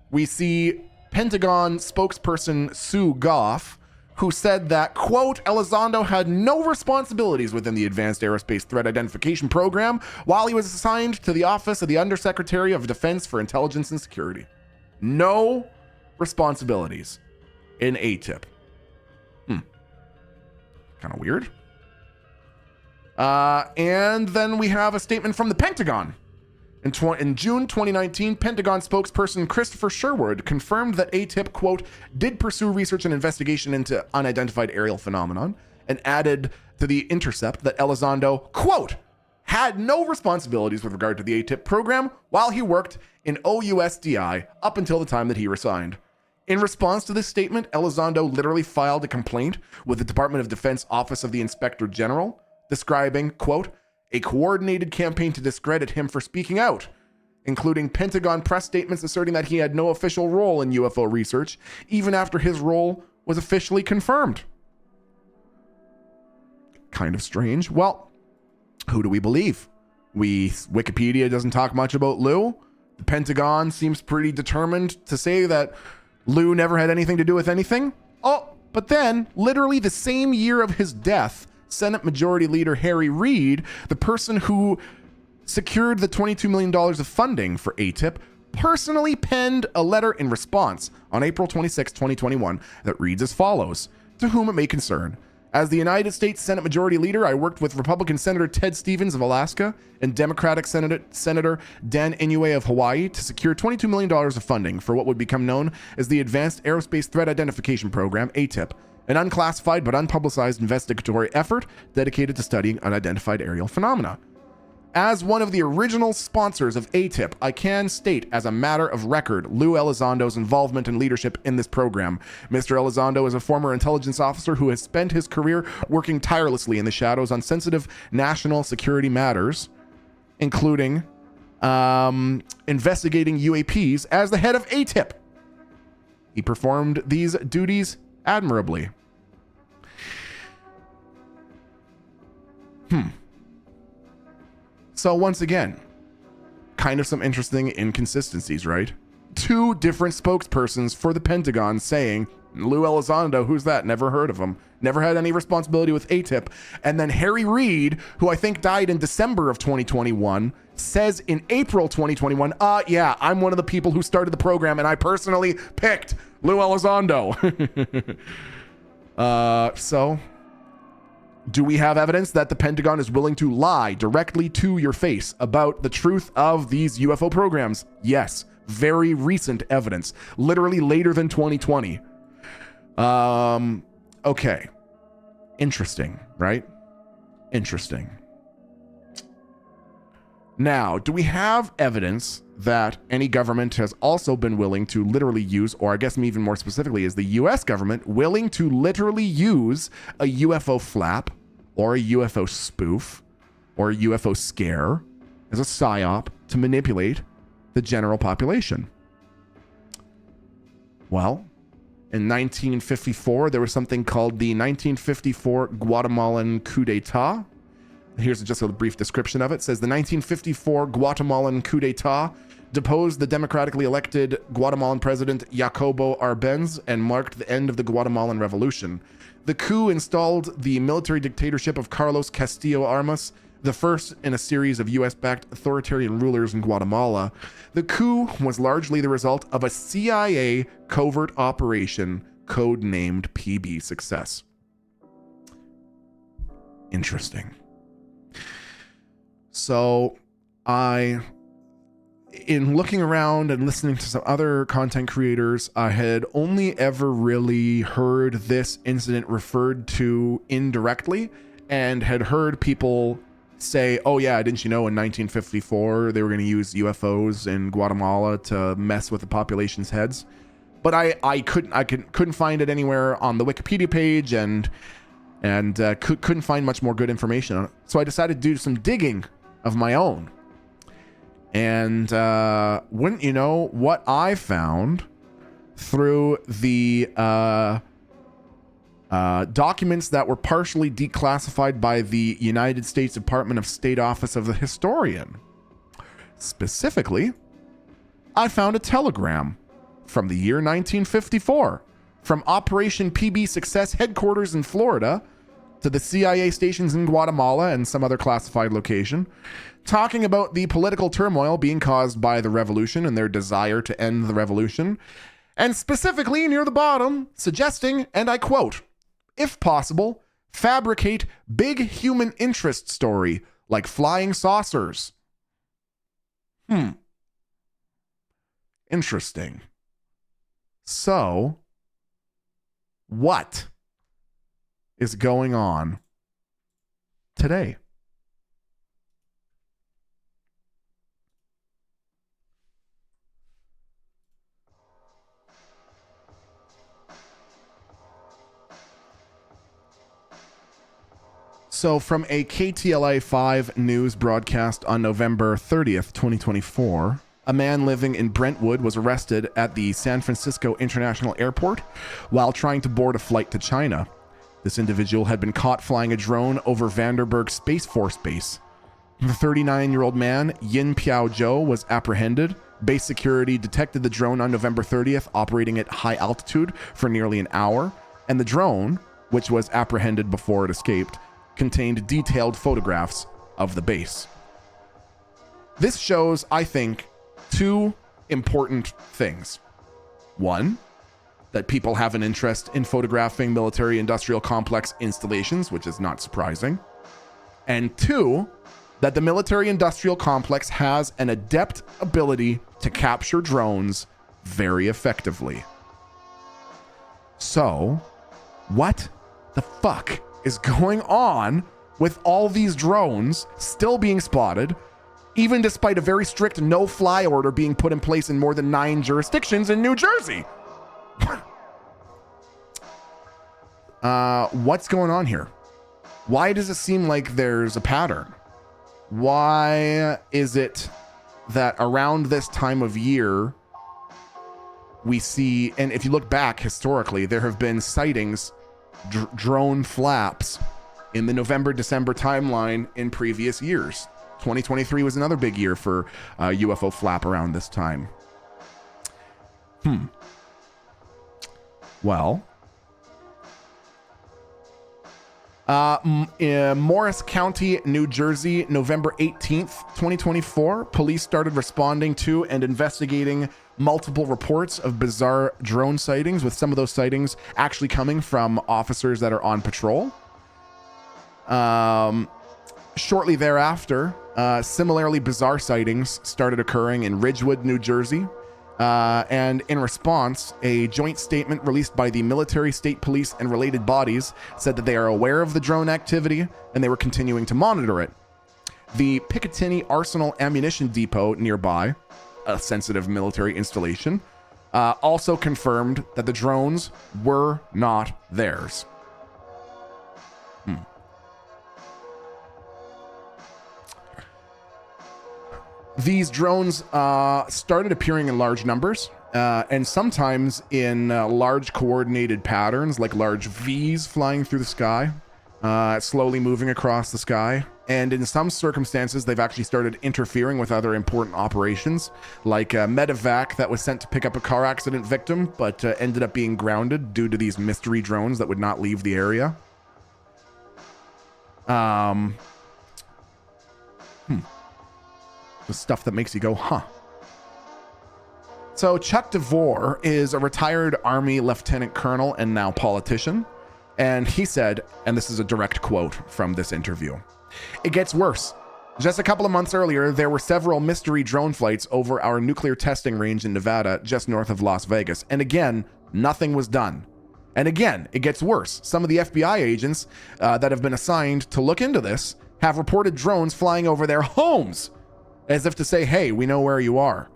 we see Pentagon spokesperson Sue Goff, who said that, quote, Elizondo had no responsibilities within the Advanced Aerospace Threat Identification Program while he was assigned to the Office of the Undersecretary of Defense for Intelligence and Security. No responsibilities in ATIP. Kind of weird. And then we have a statement from the Pentagon. In June 2019, Pentagon spokesperson Christopher Sherwood confirmed that ATIP, quote, did pursue research and investigation into unidentified aerial phenomenon, and added to the Intercept that Elizondo, quote, had no responsibilities with regard to the ATIP program while he worked in OUSDI up until the time that he resigned. In response to this statement, Elizondo literally filed a complaint with the Department of Defense Office of the Inspector General, describing, quote, a coordinated campaign to discredit him for speaking out, including Pentagon press statements asserting that he had no official role in UFO research, even after his role was officially confirmed. Kind of strange. Well, who do we believe? Wikipedia doesn't talk much about Lou. The Pentagon seems pretty determined to say that Lou never had anything to do with anything. Oh, but then, literally the same year of his death, Senate Majority Leader Harry Reid, the person who secured the $22 million of funding for ATIP, personally penned a letter in response on April 26, 2021 that reads as follows: "To whom it may concern. As the United States Senate Majority Leader, I worked with Republican Senator Ted Stevens of Alaska and Democratic Senator Dan Inouye of Hawaii to secure $22 million of funding for what would become known as the Advanced Aerospace Threat Identification Program, ATIP, an unclassified but unpublicized investigatory effort dedicated to studying unidentified aerial phenomena. As one of the original sponsors of ATIP, I can state as a matter of record Lou Elizondo's involvement and leadership in this program. Mr. Elizondo is a former intelligence officer who has spent his career working tirelessly in the shadows on sensitive national security matters, including investigating UAPs as the head of ATIP. He performed these duties admirably." So once again, kind of some interesting inconsistencies, right? Two different spokespersons for the Pentagon saying, Lou Elizondo, who's that? Never heard of him. Never had any responsibility with ATIP. And then Harry Reid, who I think died in December of 2021, says in April 2021, yeah, I'm one of the people who started the program and I personally picked Lou Elizondo. So do we have evidence that the Pentagon is willing to lie directly to your face about the truth of these UFO programs? Yes. Very recent evidence. Literally later than 2020. Okay. Interesting, right? Interesting. Now, do we have evidence that any government has also been willing to literally use, or I guess even more specifically, is the US government willing to literally use a UFO flap or a UFO spoof or a UFO scare as a psyop to manipulate the general population? Well, in 1954, there was something called the 1954 Guatemalan coup d'etat. Here's just a brief description of it. It says the 1954 Guatemalan coup d'etat deposed the democratically elected Guatemalan president Jacobo Arbenz and marked the end of the Guatemalan Revolution. The coup installed the military dictatorship of Carlos Castillo Armas, the first in a series of US-backed authoritarian rulers in Guatemala. The coup was largely the result of a CIA covert operation codenamed PB Success. Interesting. So in looking around and listening to some other content creators, I had only ever really heard this incident referred to indirectly and had heard people say, oh yeah, didn't you know in 1954 they were going to use UFOs in Guatemala to mess with the population's heads? But I couldn't find it anywhere on the Wikipedia page and couldn't find much more good information on it. So I decided to do some digging of my own. And wouldn't you know what I found through the documents that were partially declassified by the United States Department of State Office of the Historian. Specifically, I found a telegram from the year 1954 from Operation PB Success headquarters in Florida to the CIA stations in Guatemala and some other classified location, talking about the political turmoil being caused by the revolution and their desire to end the revolution, and specifically near the bottom, suggesting, and I quote, if possible, fabricate big human interest story like flying saucers. Interesting. So, what is going on today? So from a KTLA 5 news broadcast on November 30th, 2024, a man living in Brentwood was arrested at the San Francisco International Airport while trying to board a flight to China. This individual had been caught flying a drone over Vandenberg Space Force Base. The 39-year-old man, Yin Piao Zhou, was apprehended. Base security detected the drone on November 30th, operating at high altitude for nearly an hour, and the drone, which was apprehended before it escaped, contained detailed photographs of the base. This shows, I think, two important things. One, that people have an interest in photographing military-industrial complex installations, which is not surprising. And two, that the military-industrial complex has an adept ability to capture drones very effectively. So, what the fuck is going on with all these drones still being spotted, even despite a very strict no-fly order being put in place in more than 9 jurisdictions in New Jersey? What's going on here? Why does it seem like there's a pattern? Why is it that around this time of year we see, and if you look back historically, there have been sightings, drone flaps in the November-December timeline in previous years. 2023 was another big year for UFO flap around this time. Well, in Morris County, New Jersey, November 18th, 2024, police started responding to and investigating multiple reports of bizarre drone sightings, with some of those sightings actually coming from officers that are on patrol. Shortly thereafter, similarly bizarre sightings started occurring in Ridgewood, New Jersey. And in response, a joint statement released by the military, state police, and related bodies said that they are aware of the drone activity and they were continuing to monitor it. The Picatinny Arsenal Ammunition Depot nearby, a sensitive military installation, also confirmed that the drones were not theirs. These drones started appearing in large numbers and sometimes in large coordinated patterns, like large V's flying through the sky, slowly moving across the sky. And in some circumstances, they've actually started interfering with other important operations, like a medevac that was sent to pick up a car accident victim, but ended up being grounded due to these mystery drones that would not leave the area. The stuff that makes you go, huh. So Chuck DeVore is a retired Army lieutenant colonel and now politician. And he said, and this is a direct quote from this interview, "It gets worse. Just a couple of months earlier, there were several mystery drone flights over our nuclear testing range in Nevada, just north of Las Vegas. And again, nothing was done. And again, it gets worse. Some of the FBI agents that have been assigned to look into this have reported drones flying over their homes, as if to say, hey, we know where you are."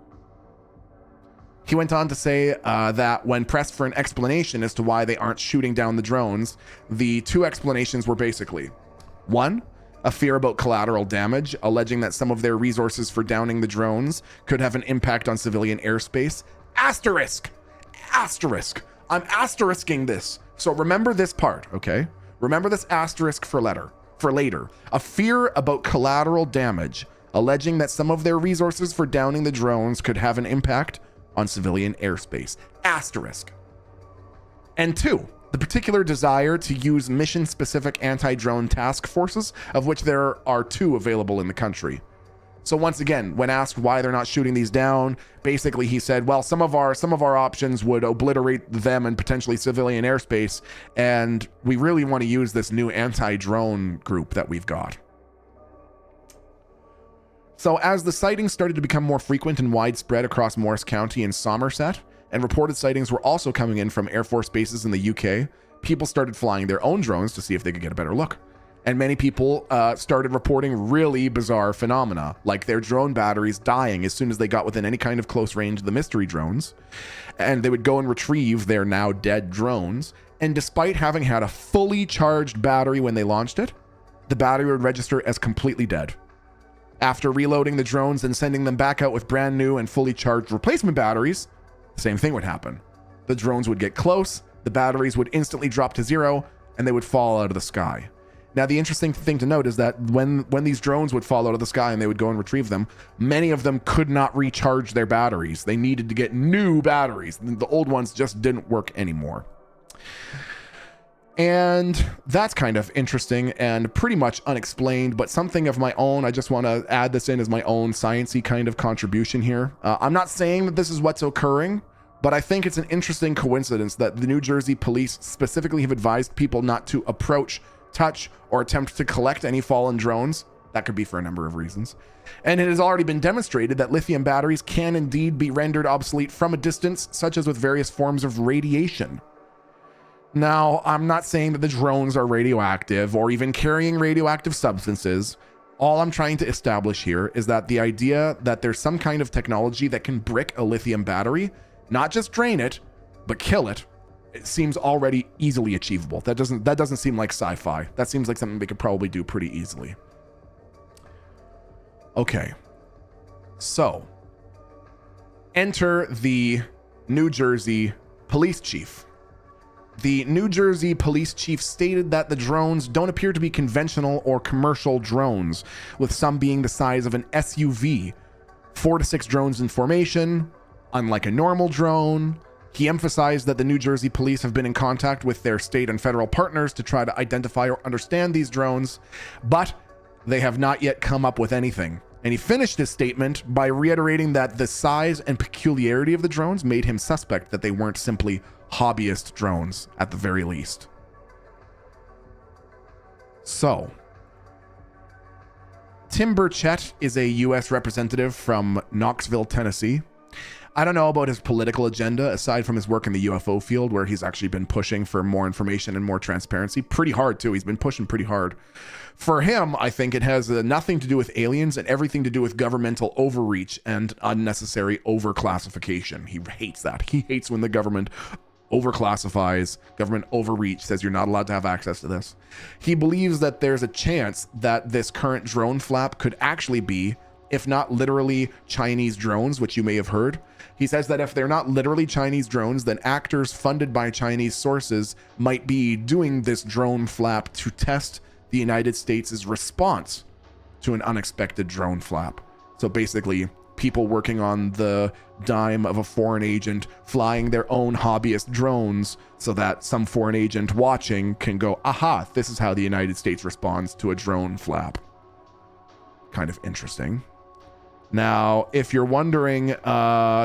He went on to say that when pressed for an explanation as to why they aren't shooting down the drones, the two explanations were basically, one, a fear about collateral damage, alleging that some of their resources for downing the drones could have an impact on civilian airspace. Asterisk. I'm asterisking this. So remember this part, okay? Remember this asterisk for later. A fear about collateral damage, alleging that some of their resources for downing the drones could have an impact on civilian airspace. Asterisk. And two, the particular desire to use mission-specific anti-drone task forces, of which there are 2 available in the country. So once again, when asked why they're not shooting these down, basically he said, well, some of our options would obliterate them and potentially civilian airspace, and we really want to use this new anti-drone group that we've got. So as the sightings started to become more frequent and widespread across Morris County and Somerset, and reported sightings were also coming in from Air Force bases in the UK, people started flying their own drones to see if they could get a better look. And many people started reporting really bizarre phenomena, like their drone batteries dying as soon as they got within any kind of close range of the mystery drones. And they would go and retrieve their now dead drones. And despite having had a fully charged battery when they launched it, the battery would register as completely dead. After reloading the drones and sending them back out with brand new and fully charged replacement batteries, the same thing would happen. The drones would get close, the batteries would instantly drop to zero, and they would fall out of the sky. Now, the interesting thing to note is that when these drones would fall out of the sky and they would go and retrieve them, many of them could not recharge their batteries. They needed to get new batteries. The old ones just didn't work anymore. And that's kind of interesting and pretty much unexplained, but something of my own. I just want to add this in as my own science-y kind of contribution here. I'm not saying that this is what's occurring, but I think it's an interesting coincidence that the New Jersey police specifically have advised people not to approach, touch, or attempt to collect any fallen drones. That could be for a number of reasons. And it has already been demonstrated that lithium batteries can indeed be rendered obsolete from a distance, such as with various forms of radiation. Now, I'm not saying that the drones are radioactive or even carrying radioactive substances. All I'm trying to establish here is that the idea that there's some kind of technology that can brick a lithium battery, not just drain it, but kill it, it seems already easily achievable. That doesn't seem like sci-fi. That seems like something they could probably do pretty easily. Okay. So, enter the New Jersey police chief. The New Jersey police chief stated that the drones don't appear to be conventional or commercial drones, with some being the size of an SUV. 4 to 6 drones in formation, unlike a normal drone. He emphasized that the New Jersey police have been in contact with their state and federal partners to try to identify or understand these drones, but they have not yet come up with anything. And he finished his statement by reiterating that the size and peculiarity of the drones made him suspect that they weren't simply hobbyist drones, at the very least. So, Tim Burchett is a U.S. representative from Knoxville, Tennessee. I don't know about his political agenda, aside from his work in the UFO field, where he's actually been pushing for more information and more transparency. Pretty hard, too. He's been pushing pretty hard. For him, I think it has nothing to do with aliens and everything to do with governmental overreach and unnecessary overclassification. He hates that. He hates when the government overclassifies, government overreach, says you're not allowed to have access to this. He believes that there's a chance that this current drone flap could actually be, if not literally Chinese drones, which you may have heard. He says that if they're not literally Chinese drones, then actors funded by Chinese sources might be doing this drone flap to test the United States' response to an unexpected drone flap. So basically, people working on the dime of a foreign agent flying their own hobbyist drones so that some foreign agent watching can go, aha, this is how the United States responds to a drone flap. Kind of interesting. Now, if you're wondering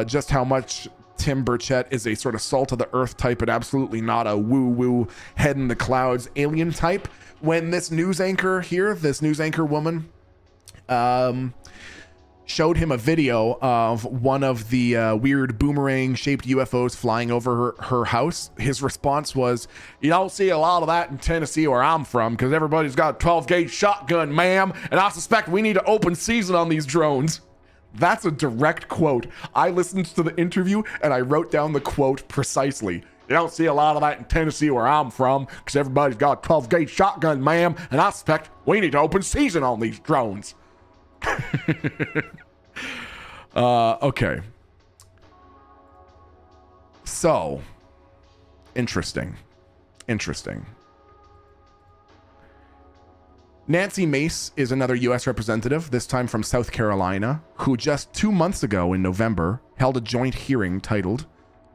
just how much Tim Burchett is a sort of salt of the earth type and absolutely not a woo-woo head in the clouds alien type, when this news anchor here, this news anchor woman, showed him a video of one of the weird boomerang-shaped UFOs flying over her house, his response was, "You don't see a lot of that in Tennessee where I'm from because everybody's got a 12-gauge shotgun, ma'am, and I suspect we need to open season on these drones." That's a direct quote. I listened to the interview and I wrote down the quote precisely. "You don't see a lot of that in Tennessee where I'm from because everybody's got a 12-gauge shotgun, ma'am, and I suspect we need to open season on these drones." Okay. So, interesting. Nancy Mace is another U.S. representative, this time from South Carolina, who just 2 months ago in November held a joint hearing titled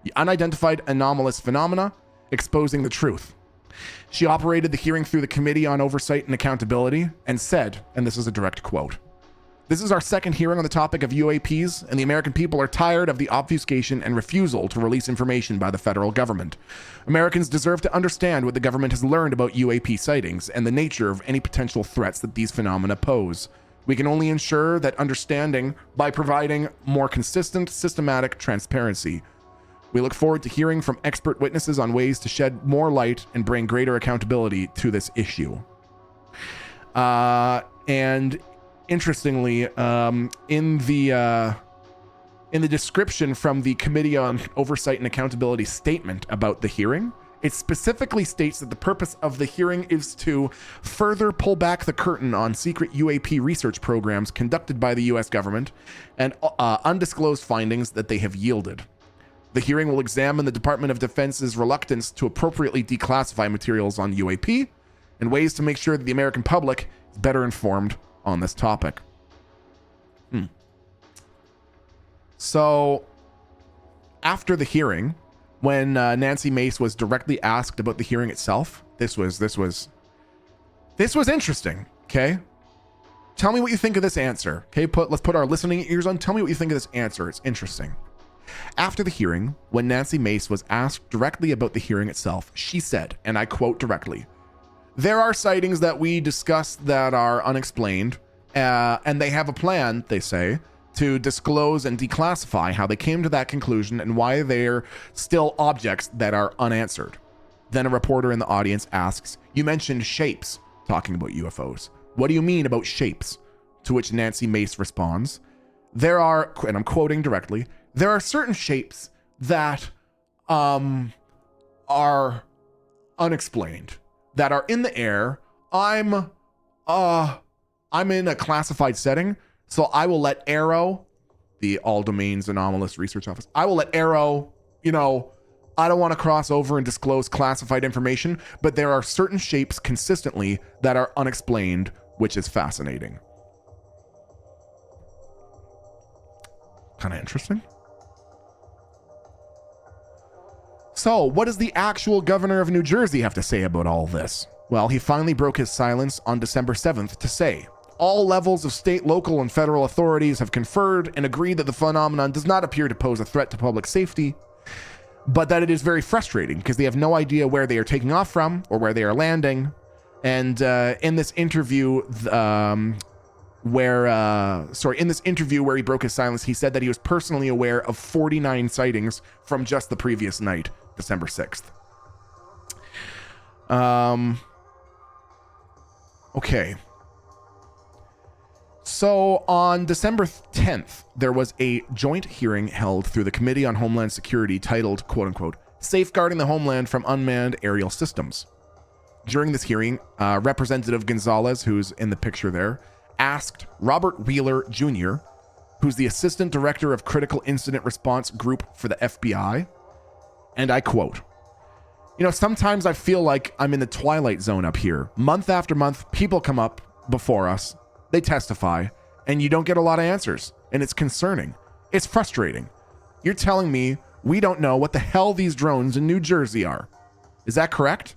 "The Unidentified Anomalous Phenomena Exposing the Truth." She operated the hearing through the Committee on Oversight and Accountability and said, and this is a direct quote, "This is our second hearing on the topic of UAPs, and the American people are tired of the obfuscation and refusal to release information by the federal government. Americans deserve to understand what the government has learned about UAP sightings and the nature of any potential threats that these phenomena pose. We can only ensure that understanding by providing more consistent, systematic transparency. We look forward to hearing from expert witnesses on ways to shed more light and bring greater accountability to this issue." And interestingly, in the description from the Committee on Oversight and Accountability statement about the hearing, It specifically states that the purpose of the hearing is to further pull back the curtain on secret UAP research programs conducted by the US government and undisclosed findings that they have yielded. The hearing will examine the Department of Defense's reluctance to appropriately declassify materials on UAP and ways to make sure that the American public is better informed on this topic. So, after the hearing, when Nancy Mace was directly asked about the hearing itself, this was interesting. Okay, tell me what you think of this answer. Okay, let's put our listening ears on. Tell me what you think of this answer. It's interesting. After the hearing, when Nancy Mace was asked directly about the hearing itself, she said, and I quote directly, "There are sightings that we discussed that are unexplained, and they have a plan, they say, to disclose and declassify how they came to that conclusion and why they're still objects that are unanswered." Then a reporter in the audience asks, "You mentioned shapes," talking about UFOs. "What do you mean about shapes?" To which Nancy Mace responds, "There are," and I'm quoting directly, "there are certain shapes that are unexplained, that are in the air. I'm in a classified setting, so I will let Arrow," the All Domains Anomalous Research Office, "I will let Arrow, I don't want to cross over and disclose classified information, but there are certain shapes consistently that are unexplained, which is fascinating." Kind of interesting. So, what does the actual governor of New Jersey have to say about all this? Well, he finally broke his silence on December 7th to say, "All levels of state, local, and federal authorities have conferred and agreed that the phenomenon does not appear to pose a threat to public safety, but that it is very frustrating because they have no idea where they are taking off from or where they are landing." And in this interview, where he broke his silence, he said that he was personally aware of 49 sightings from just the previous night, December 6th. Okay. So on December 10th, there was a joint hearing held through the Committee on Homeland Security titled, quote unquote, "Safeguarding the Homeland from Unmanned Aerial Systems." During this hearing, Representative Gonzalez, who's in the picture there, asked Robert Wheeler Jr., who's the Assistant Director of Critical Incident Response Group for the FBI, and I quote, "Sometimes I feel like I'm in the Twilight Zone up here. Month after month, people come up before us, they testify, and you don't get a lot of answers, and it's concerning. It's frustrating. You're telling me we don't know what the hell these drones in New Jersey are. Is that correct?"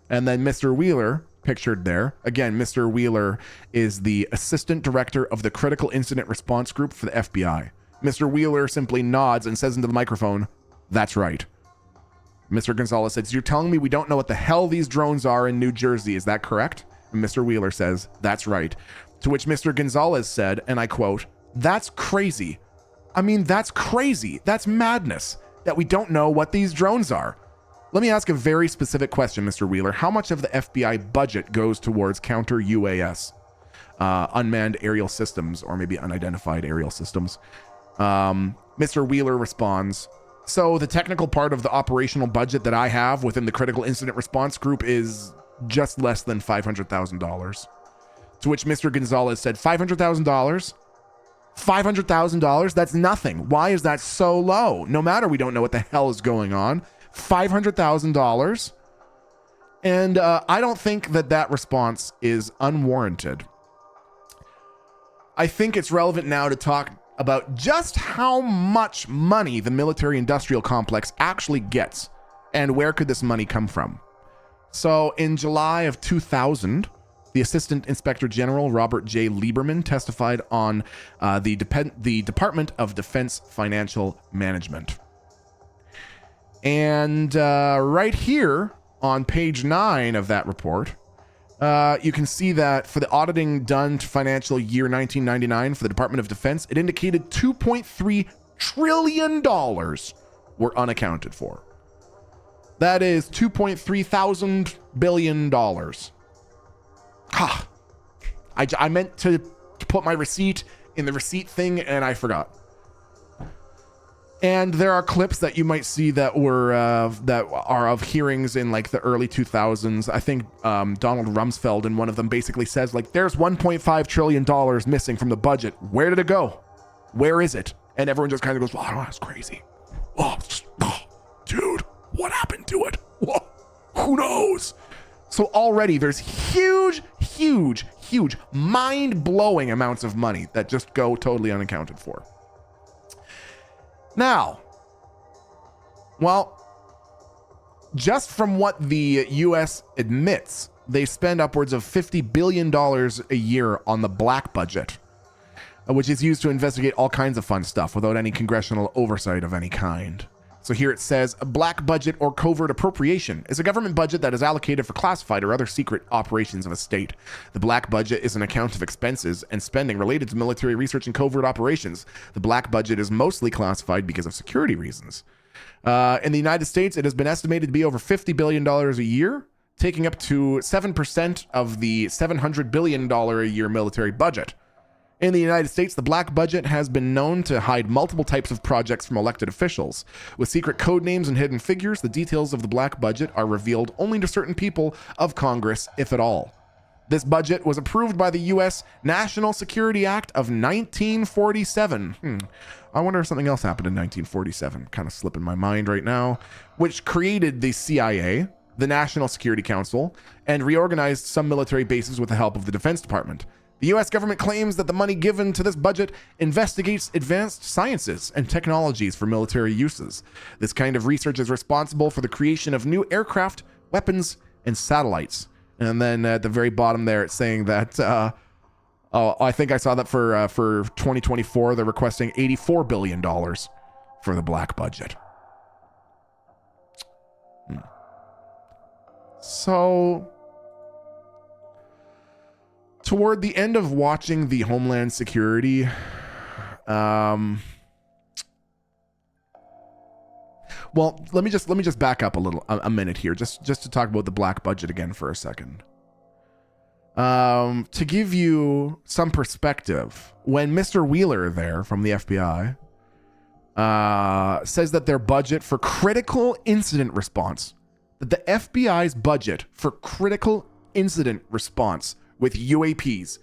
And then Mr. Wheeler, pictured there, again, Mr. Wheeler is the Assistant Director of the Critical Incident Response Group for the FBI. Mr. Wheeler simply nods and says into the microphone, "That's right." Mr. Gonzalez says, "You're telling me we don't know what the hell these drones are in New Jersey, is that correct?" And Mr. Wheeler says, "That's right." To which Mr. Gonzalez said, and I quote, "That's crazy. I mean, that's crazy. That's madness that we don't know what these drones are. Let me ask a very specific question, Mr. Wheeler. How much of the FBI budget goes towards counter UAS, unmanned aerial systems, or maybe unidentified aerial systems?" Mr. Wheeler responds, "So the technical part of the operational budget that I have within the Critical Incident Response Group is just less than $500,000. To which Mr. Gonzalez said, $500,000? $500,000? That's nothing. Why is that so low? No matter, we don't know what the hell is going on. $500,000? And I don't think that response is unwarranted. I think it's relevant now to talk about just how much money the military-industrial complex actually gets and where could this money come from. So in July of 2000, the Assistant Inspector General Robert J. Lieberman testified on the Department of Defense Financial Management. And right here on page 9 of that report, you can see that for the auditing done to financial year 1999 for the Department of Defense, it indicated $2.3 trillion were unaccounted for. That is 2.3 thousand billion dollars. I meant to put my receipt in the receipt thing and I forgot. And there are clips that you might see that are of hearings in like the early 2000s. I think Donald Rumsfeld in one of them basically says like, there's $1.5 trillion missing from the budget. Where did it go? Where is it? And everyone just kind of goes, well, I don't know, that's crazy. Oh, dude, what happened to it? Whoa, who knows? So already there's huge, mind-blowing amounts of money that just go totally unaccounted for. Now, well, just from what the US admits, they spend upwards of $50 billion a year on the black budget, which is used to investigate all kinds of fun stuff without any congressional oversight of any kind. So here it says, a black budget or covert appropriation is a government budget that is allocated for classified or other secret operations of a state. The black budget is an account of expenses and spending related to military research and covert operations. The black budget is mostly classified because of security reasons. In the United States, it has been estimated to be over $50 billion a year, taking up to 7% of the $700 billion a year military budget. In the United States, the black budget has been known to hide multiple types of projects from elected officials. With secret code names and hidden figures, the details of the black budget are revealed only to certain people of Congress, if at all. This budget was approved by the U.S. National Security Act of 1947. I wonder if something else happened in 1947. Kind of slipping my mind right now. Which created the CIA, the National Security Council, and reorganized some military bases with the help of the Defense Department. The U.S. government claims that the money given to this budget investigates advanced sciences and technologies for military uses. This kind of research is responsible for the creation of new aircraft, weapons, and satellites. And then at the very bottom there, it's saying that, I think I saw that for 2024, they're requesting $84 billion for the black budget. So, toward the end of watching the Homeland Security, well, let me just back up a minute here, just to talk about the black budget again for a second. To give you some perspective, when Mr. Wheeler there from the FBI says that their budget for critical incident response, that the FBI's budget for critical incident response with UAPs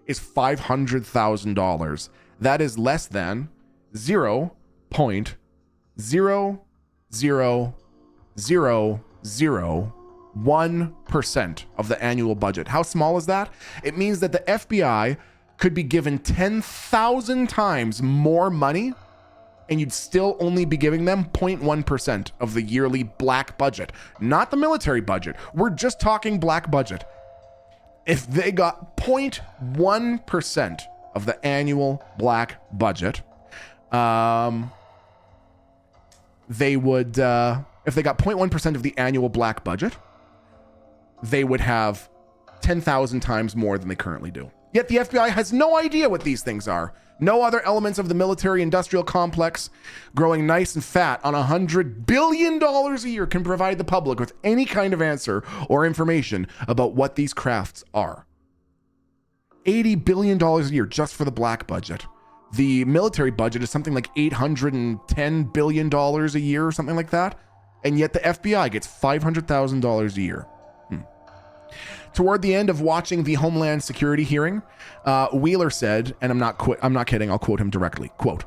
is $500,000. That is less than 0.00001% of the annual budget. How small is that? It means that the FBI could be given 10,000 times more money and you'd still only be giving them 0.1% of the yearly black budget, not the military budget. We're just talking black budget. If they got 0.1% of the annual black budget, they would, if they got 0.1% of the annual black budget, they would have 10,000 times more than they currently do. Yet the FBI has no idea what these things are. No other elements of the military-industrial complex growing nice and fat on $100 billion a year can provide the public with any kind of answer or information about what these crafts are. $80 billion a year just for the black budget. The military budget is something like $810 billion a year or something like that. And yet the FBI gets $500,000 a year. Toward the end of watching the Homeland Security hearing, Wheeler said, and I'm not kidding, I'll quote him directly, quote,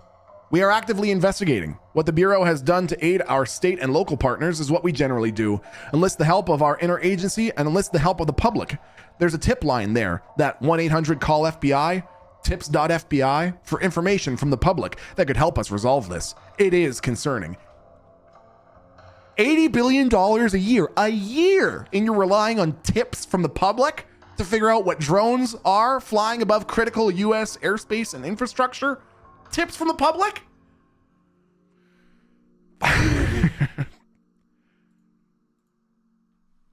"We are actively investigating. What the Bureau has done to aid our state and local partners is what we generally do. Enlist the help of our interagency and enlist the help of the public. There's a tip line there, that 1-800-CALL-FBI, tips.fbi, for information from the public that could help us resolve this. It is concerning. $80 billion a year, and you're relying on tips from the public to figure out what drones are flying above critical U.S. airspace and infrastructure? Tips from the public?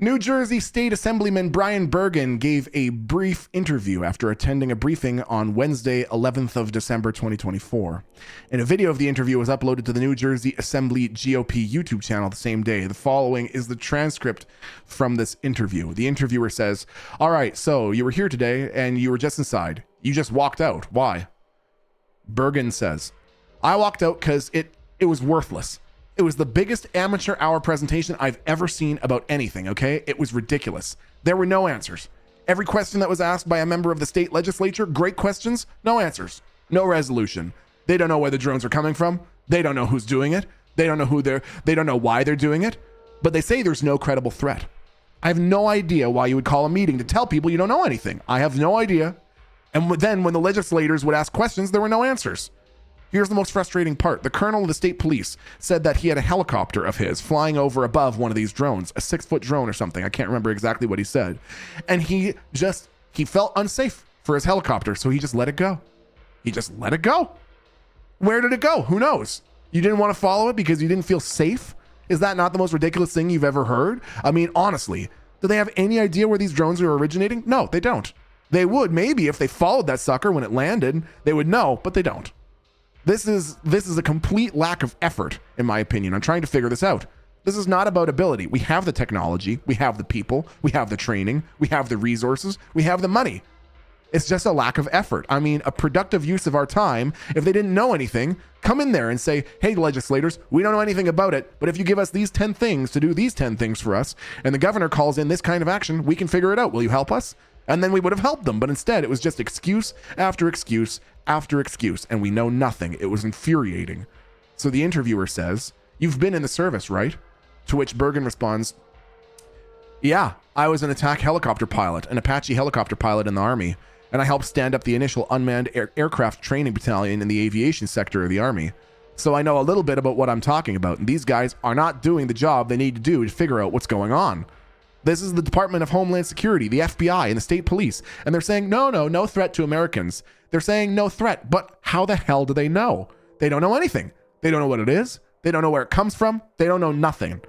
New Jersey State Assemblyman Brian Bergen gave a brief interview after attending a briefing on Wednesday, 11th of December, 2024. And a video of the interview was uploaded to the New Jersey Assembly GOP YouTube channel the same day. The following is the transcript from this interview. The interviewer says, "All right, so you were here today and you were just inside. You just walked out. Why?" Bergen says, "I walked out because it It was worthless. It was the biggest amateur hour presentation I've ever seen about anything, okay? It was ridiculous. There were no answers. Every question that was asked by a member of the state legislature, great questions, no answers, no resolution. They don't know where the drones are coming from. They don't know who's doing it. They don't know they don't know why they're doing it, but they say there's no credible threat. I have no idea why you would call a meeting to tell people you don't know anything. I have no idea. And then when the legislators would ask questions, there were no answers. Here's the most frustrating part. The colonel of the state police said that he had a helicopter of his flying over above one of these drones, a 6-foot drone or something. I can't remember exactly what he said. And he felt unsafe for his helicopter, so he just let it go. He just let it go. Where did it go? Who knows? You didn't want to follow it because you didn't feel safe? Is that not the most ridiculous thing you've ever heard? I mean, honestly, do they have any idea where these drones are originating? No, they don't. They would maybe if they followed that sucker when it landed, they would know, but they don't. This is a complete lack of effort, in my opinion. I'm trying to figure this out. This is not about ability. We have the technology, we have the people, we have the training, we have the resources, we have the money. It's just a lack of effort. I mean, a productive use of our time. If they didn't know anything, come in there and say, hey, legislators, we don't know anything about it, but if you give us these 10 things to do these 10 things for us, and the governor calls in this kind of action, we can figure it out. Will you help us? And then we would have helped them. But instead, it was just excuse after excuse after excuse, and we know nothing. It was infuriating. So the interviewer says, you've been in the service, right? To which Bergen responds, yeah, I was an attack helicopter pilot, an Apache helicopter pilot in the Army, and I helped stand up the initial unmanned aircraft training battalion in the aviation sector of the Army. So I know a little bit about what I'm talking about, and these guys are not doing the job they need to do to figure out what's going on. This is the Department of Homeland Security, the FBI, and the state police, and they're saying, no threat to Americans. They're saying no threat, but how the hell do they know? They don't know anything. They don't know what it is. They don't know where it comes from. They don't know nothing.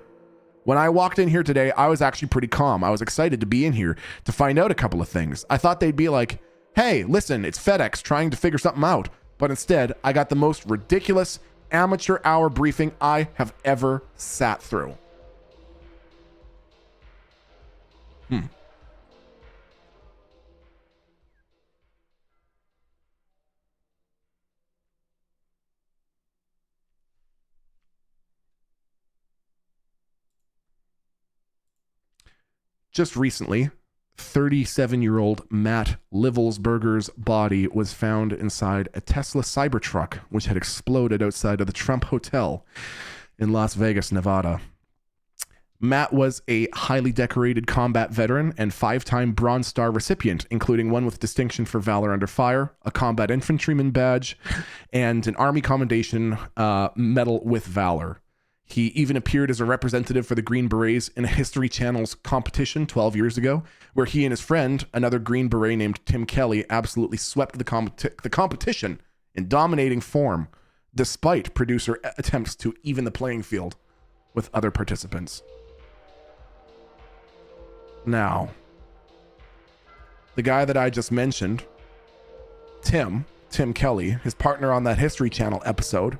When I walked in here today, I was actually pretty calm. I was excited to be in here to find out a couple of things. I thought they'd be like, hey, listen, it's FedEx trying to figure something out. But instead, I got the most ridiculous amateur hour briefing I have ever sat through. Just recently, 37-year-old Matt Livelsberger's body was found inside a Tesla Cybertruck, which had exploded outside of the Trump Hotel in Las Vegas, Nevada. Matt was a highly decorated combat veteran and 5-time Bronze Star recipient, including one with distinction for valor under fire, a combat infantryman badge, and an Army Commendation Medal with Valor. He even appeared as a representative for the Green Berets in a History Channel's competition 12 years ago, where he and his friend, another Green Beret named Tim Kelly, absolutely swept the competition in dominating form, despite producer attempts to even the playing field with other participants. Now, the guy that I just mentioned, Tim Kelly, his partner on that History Channel episode,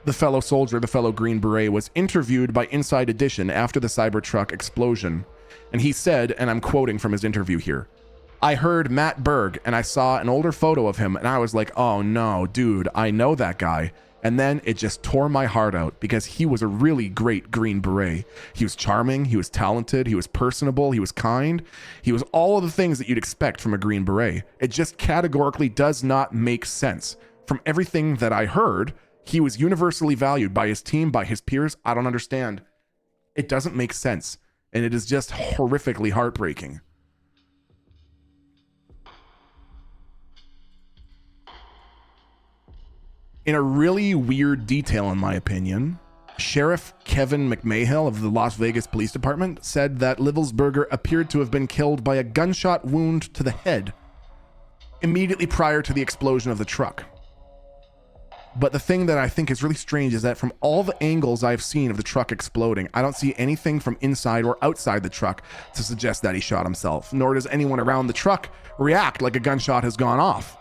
the fellow soldier, the fellow Green Beret, was interviewed by Inside Edition after the Cybertruck explosion. And he said, and I'm quoting from his interview here, I heard Matt Berg and I saw an older photo of him and I was like, oh no, dude, I know that guy. And then it just tore my heart out because he was a really great Green Beret. He was charming, he was talented, he was personable, he was kind. He was all of the things that you'd expect from a Green Beret. It just categorically does not make sense. From everything that I heard, he was universally valued by his team, by his peers. I don't understand. It doesn't make sense. And it is just horrifically heartbreaking. In a really weird detail, in my opinion, Sheriff Kevin McMahill of the Las Vegas Police Department said that Livelsberger appeared to have been killed by a gunshot wound to the head immediately prior to the explosion of the truck. But the thing that I think is really strange is that from all the angles I've seen of the truck exploding, I don't see anything from inside or outside the truck to suggest that he shot himself, nor does anyone around the truck react like a gunshot has gone off.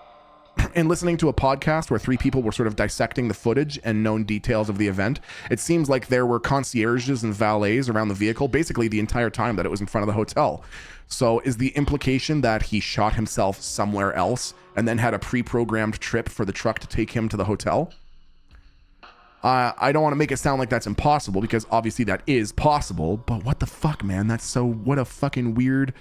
In listening to a podcast where 3 people were sort of dissecting the footage and known details of the event, it seems like there were concierges and valets around the vehicle basically the entire time that it was in front of the hotel. So is the implication that he shot himself somewhere else and then had a pre-programmed trip for the truck to take him to the hotel? I don't want to make it sound like that's impossible, because obviously that is possible, but what the fuck, man? What a fucking weird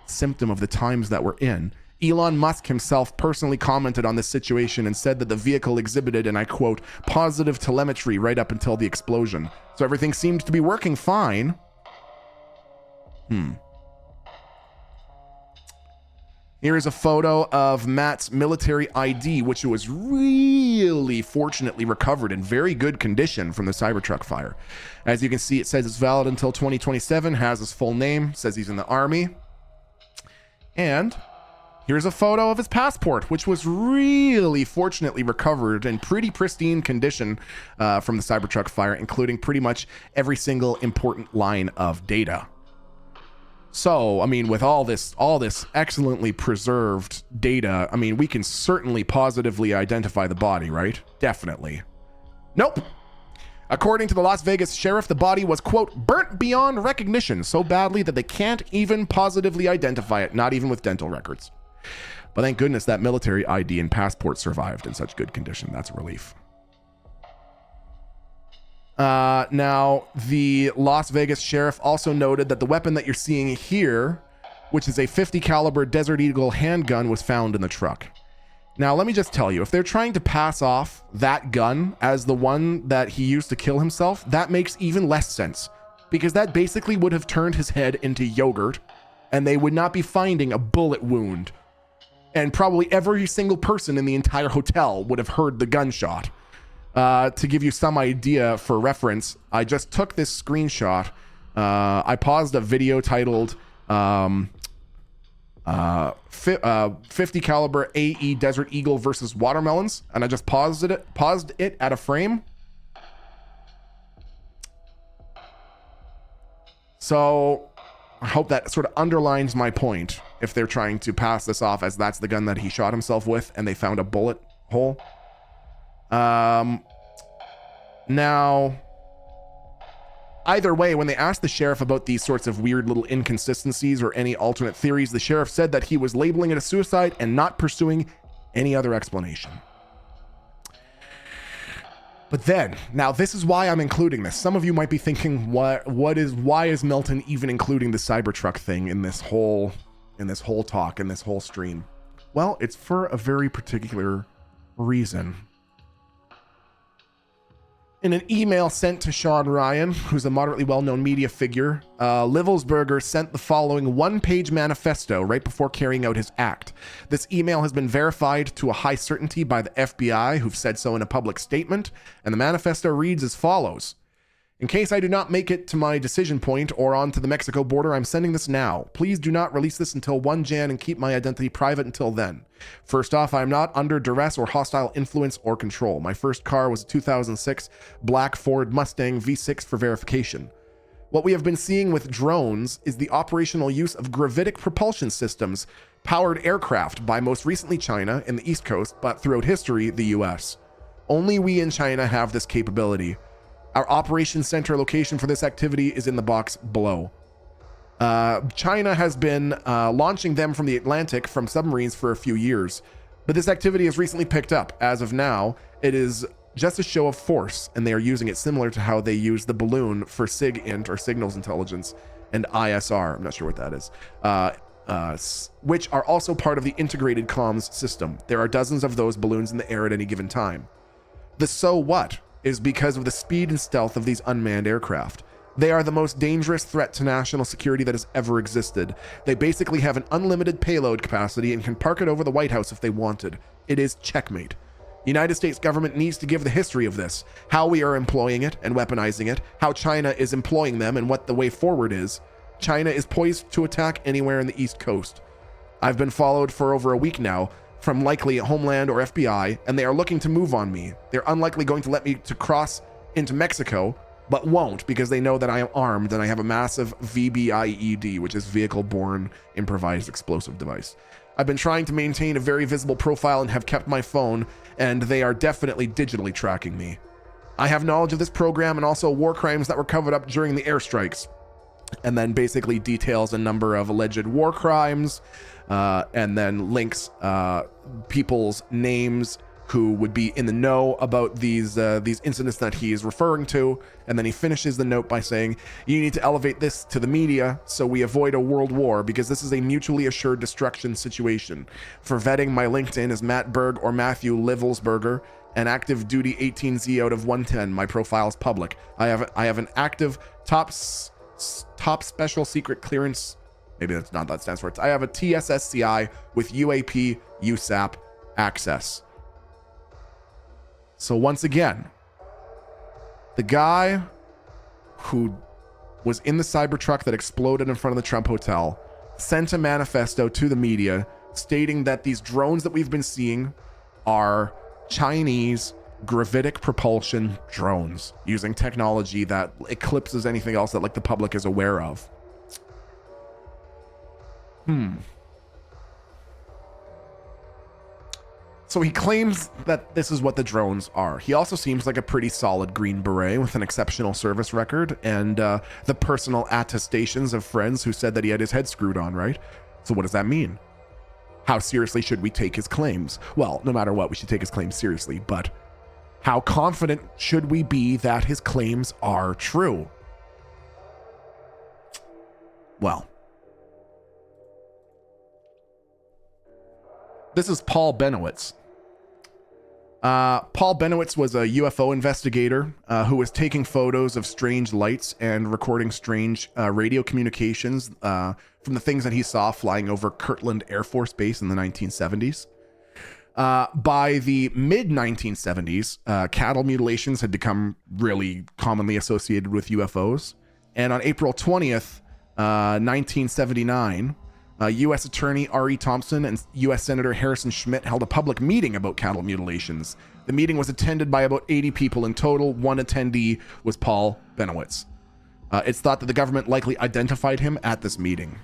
symptom of the times that we're in. Elon Musk himself personally commented on this situation and said that the vehicle exhibited, and I quote, positive telemetry right up until the explosion. So everything seemed to be working fine. Here is a photo of Matt's military ID, which was really fortunately recovered in very good condition from the Cybertruck fire. As you can see, it says it's valid until 2027, has his full name, says he's in the Army. And here's a photo of his passport, which was really fortunately recovered in pretty pristine condition from the Cybertruck fire, including pretty much every single important line of data. So, I mean, with all this excellently preserved data, I mean, we can certainly positively identify the body, right? Definitely. Nope. According to the Las Vegas sheriff, the body was, quote, burnt beyond recognition so badly that they can't even positively identify it, not even with dental records. But thank goodness that military ID and passport survived in such good condition. That's a relief. Now, the Las Vegas sheriff also noted that the weapon that you're seeing here, which is a .50 caliber Desert Eagle handgun, was found in the truck. Now, let me just tell you, if they're trying to pass off that gun as the one that he used to kill himself, that makes even less sense, because that basically would have turned his head into yogurt, and they would not be finding a bullet wound. And probably every single person in the entire hotel would have heard the gunshot. To give you some idea for reference, I just took this screenshot. I paused a video titled 50 caliber AE Desert Eagle versus watermelons, and I just paused it at a frame. So I hope that sort of underlines my point if they're trying to pass this off as that's the gun that he shot himself with and they found a bullet hole. Now, either way, when they asked the sheriff about these sorts of weird little inconsistencies or any alternate theories, the sheriff said that he was labeling it a suicide and not pursuing any other explanation. But then, now this is why I'm including this. Some of you might be thinking, why is Milton even including the Cybertruck thing in this whole talk, in this whole stream? Well, it's for a very particular reason. In an email sent to Sean Ryan, who's a moderately well-known media figure, Livelsberger sent the following one-page manifesto right before carrying out his act. This email has been verified to a high certainty by the FBI, who've said so in a public statement, and the manifesto reads as follows. In case I do not make it to my decision point or on to the Mexico border, I'm sending this now. Please do not release this until 1 Jan and keep my identity private until then. First off, I am not under duress or hostile influence or control. My first car was a 2006 black Ford Mustang V6 for verification. What we have been seeing with drones is the operational use of gravitic propulsion systems powered aircraft by most recently China and the East Coast, but throughout history, the US. Only we in China have this capability. Our operations center location for this activity is in the box below. China has been launching them from the Atlantic from submarines for a few years, but this activity has recently picked up. As of now, it is just a show of force, and they are using it similar to how they use the balloon for SIGINT, or signals intelligence, and ISR, I'm not sure what that is, which are also part of the integrated comms system. There are dozens of those balloons in the air at any given time. The so what is because of the speed and stealth of these unmanned aircraft. They are the most dangerous threat to national security that has ever existed. They basically have an unlimited payload capacity and can park it over the White House if they wanted. It is checkmate. The United States government needs to give the history of this, how we are employing it and weaponizing it, how China is employing them, and what the way forward is. China is poised to attack anywhere in the East Coast. I've been followed for over a week now, from likely Homeland or FBI, and they are looking to move on me. They're unlikely going to let me to cross into Mexico, but won't, because they know that I am armed and I have a massive VBIED, which is Vehicle-Borne Improvised Explosive Device. I've been trying to maintain a very visible profile and have kept my phone, and they are definitely digitally tracking me. I have knowledge of this program and also war crimes that were covered up during the airstrikes. And then basically details a number of alleged war crimes, and then links people's names who would be in the know about these incidents that he is referring to. And then he finishes the note by saying, "You need to elevate this to the media so we avoid a world war, because this is a mutually assured destruction situation. For vetting, my LinkedIn is Matt Berg or Matthew Livelsberger, an active duty 18Z out of 110. My profile is public. I have an active top special secret clearance." Maybe that's not that stands for it. "I have a TSSCI with UAP USAP access." So once again, the guy who was in the Cybertruck that exploded in front of the Trump Hotel sent a manifesto to the media stating that these drones that we've been seeing are Chinese gravitic propulsion drones using technology that eclipses anything else that like the public is aware of. So he claims that this is what the drones are. He also seems like a pretty solid Green Beret with an exceptional service record and the personal attestations of friends who said that he had his head screwed on, right? So what does that mean? How seriously should we take his claims? Well, no matter what, we should take his claims seriously, but how confident should we be that his claims are true? Well, this is Paul Benowitz. Paul Benowitz was a UFO investigator who was taking photos of strange lights and recording strange radio communications from the things that he saw flying over Kirtland Air Force Base in the 1970s. By the mid-1970s, cattle mutilations had become really commonly associated with UFOs. And on April 20th, 1979, U.S. Attorney R.E. Thompson and U.S. Senator Harrison Schmitt held a public meeting about cattle mutilations. The meeting was attended by about 80 people in total. One attendee was Paul Benowitz. It's thought that the government likely identified him at this meeting.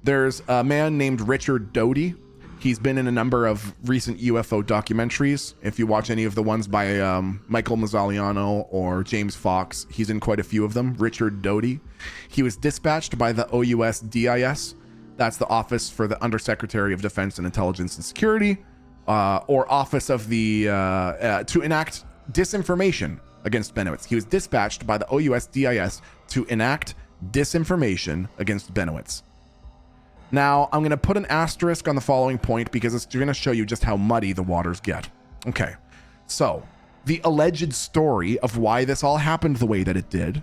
There's a man named Richard Doty. He's been in a number of recent UFO documentaries. If you watch any of the ones by Michael Mazzaliano or James Fox, he's in quite a few of them. Richard Doty. He was dispatched by the OUS DIS. That's the Office for the Undersecretary of Defense and Intelligence and Security, or Office of the to enact disinformation against Benowitz. He was dispatched by the OUS DIS to enact disinformation against Benowitz. Now, I'm going to put an asterisk on the following point because it's going to show you just how muddy the waters get. Okay, so the alleged story of why this all happened the way that it did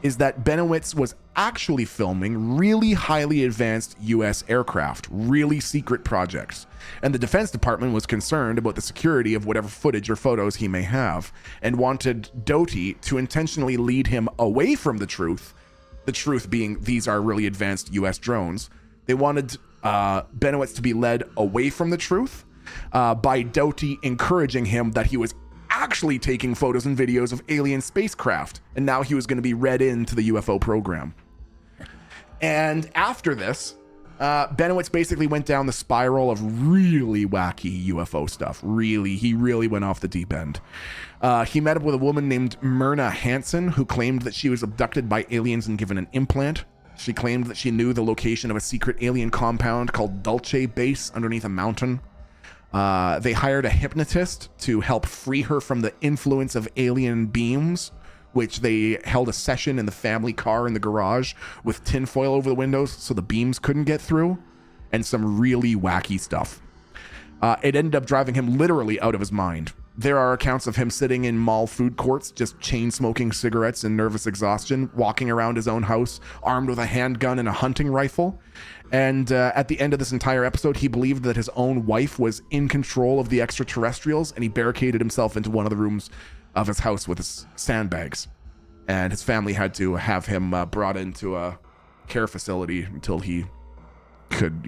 is that Benowitz was actually filming really highly advanced US aircraft, really secret projects. And the Defense Department was concerned about the security of whatever footage or photos he may have and wanted Doty to intentionally lead him away from the truth being these are really advanced US drones. They wanted Benowitz to be led away from the truth by Doty encouraging him that he was actually taking photos and videos of alien spacecraft, and now he was going to be read into the UFO program. And after this, Benowitz basically went down the spiral of really wacky UFO stuff. He really went off the deep end. He met up with a woman named Myrna Hansen, who claimed that she was abducted by aliens and given an implant. She claimed that she knew the location of a secret alien compound called Dulce Base underneath a mountain. They hired a hypnotist to help free her from the influence of alien beams, which they held a session in the family car in the garage with tinfoil over the windows so the beams couldn't get through, and some really wacky stuff. It ended up driving him literally out of his mind. There are accounts of him sitting in mall food courts, just chain smoking cigarettes in nervous exhaustion, walking around his own house, armed with a handgun and a hunting rifle. And at the end of this entire episode, he believed that his own wife was in control of the extraterrestrials, and he barricaded himself into one of the rooms of his house with his sandbags. And his family had to have him brought into a care facility until he could,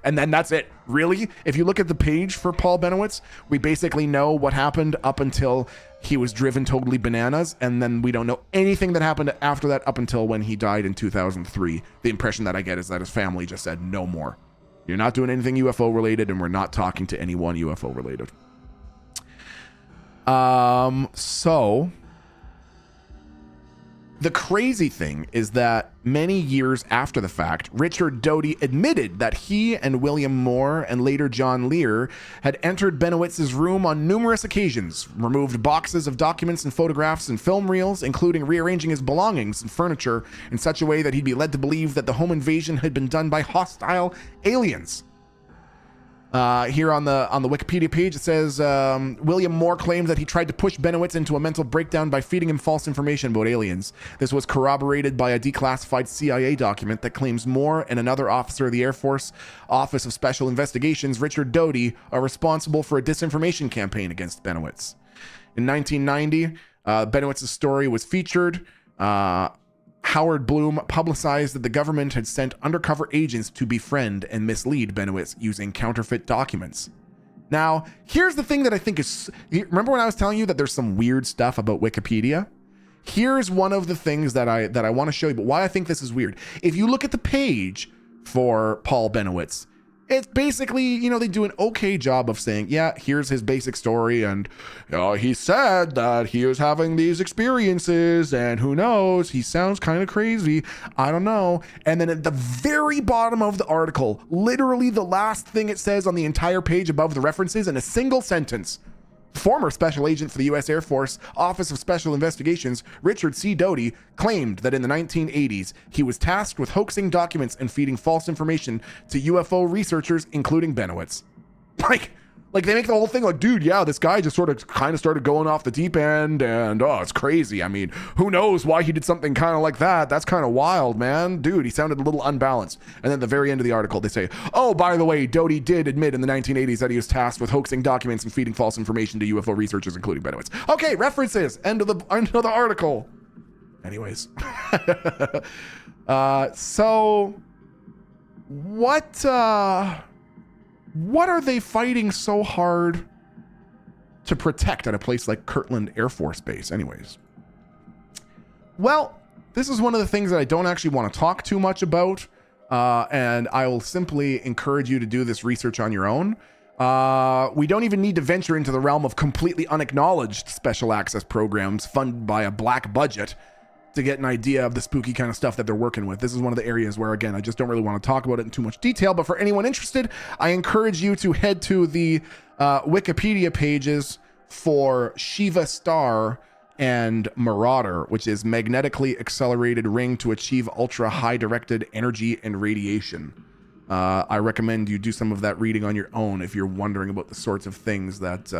and then that's it. Really, if you look at the page for Paul Benowitz, we basically know what happened up until he was driven totally bananas, and then we don't know anything that happened after that up until when he died in 2003. The impression that I get is that his family just said no more. You're not doing anything UFO related, and we're not talking to anyone UFO related. So The crazy thing is that many years after the fact, Richard Doty admitted that he and William Moore and later John Lear had entered Benowitz's room on numerous occasions, removed boxes of documents and photographs and film reels, including rearranging his belongings and furniture in such a way that he'd be led to believe that the home invasion had been done by hostile aliens. Here on the Wikipedia page, it says William Moore claimed that he tried to push Benowitz into a mental breakdown by feeding him false information about aliens. This was corroborated by a declassified CIA document that claims Moore and another officer of the Air Force Office of Special Investigations, Richard Doty, are responsible for a disinformation campaign against Benowitz. In 1990, Benowitz's story was featured. Howard Bloom publicized that the government had sent undercover agents to befriend and mislead Benowitz using counterfeit documents. Now, here's the thing that I think is... Remember when I was telling you that there's some weird stuff about Wikipedia? Here's one of the things that I want to show you, but why I think this is weird. If you look at the page for Paul Benowitz, it's basically, you know, they do an okay job of saying, yeah, here's his basic story. And he said that he was having these experiences and who knows, he sounds kind of crazy. I don't know. And then at the very bottom of the article, literally the last thing it says on the entire page above the references in a single sentence, former special agent for the U.S. Air Force Office of Special Investigations, Richard C. Doty, claimed that in the 1980s, he was tasked with hoaxing documents and feeding false information to UFO researchers, including Benowitz. Like they make the whole thing like, dude, yeah, this guy just sort of kind of started going off the deep end and, oh, it's crazy. I mean, who knows why he did something kind of like that? That's kind of wild, man. Dude, he sounded a little unbalanced. And then at the very end of the article, they say, oh, by the way, Doty did admit in the 1980s that he was tasked with hoaxing documents and feeding false information to UFO researchers, including Benowitz. Okay, references, end of the article. Anyways. So what are they fighting so hard to protect at a place like Kirtland Air Force Base anyways? Well, this is one of the things that I don't actually want to talk too much about, and I will simply encourage you to do this research on your own. We don't even need to venture into the realm of completely unacknowledged special access programs funded by a black budget to get an idea of the spooky kind of stuff that they're working with. This is one of the areas where, again, I just don't really want to talk about it in too much detail, but for anyone interested, I encourage you to head to the Wikipedia pages for Shiva Star and Marauder, which is magnetically accelerated ring to achieve ultra high directed energy and radiation. I recommend you do some of that reading on your own if you're wondering about the sorts of things that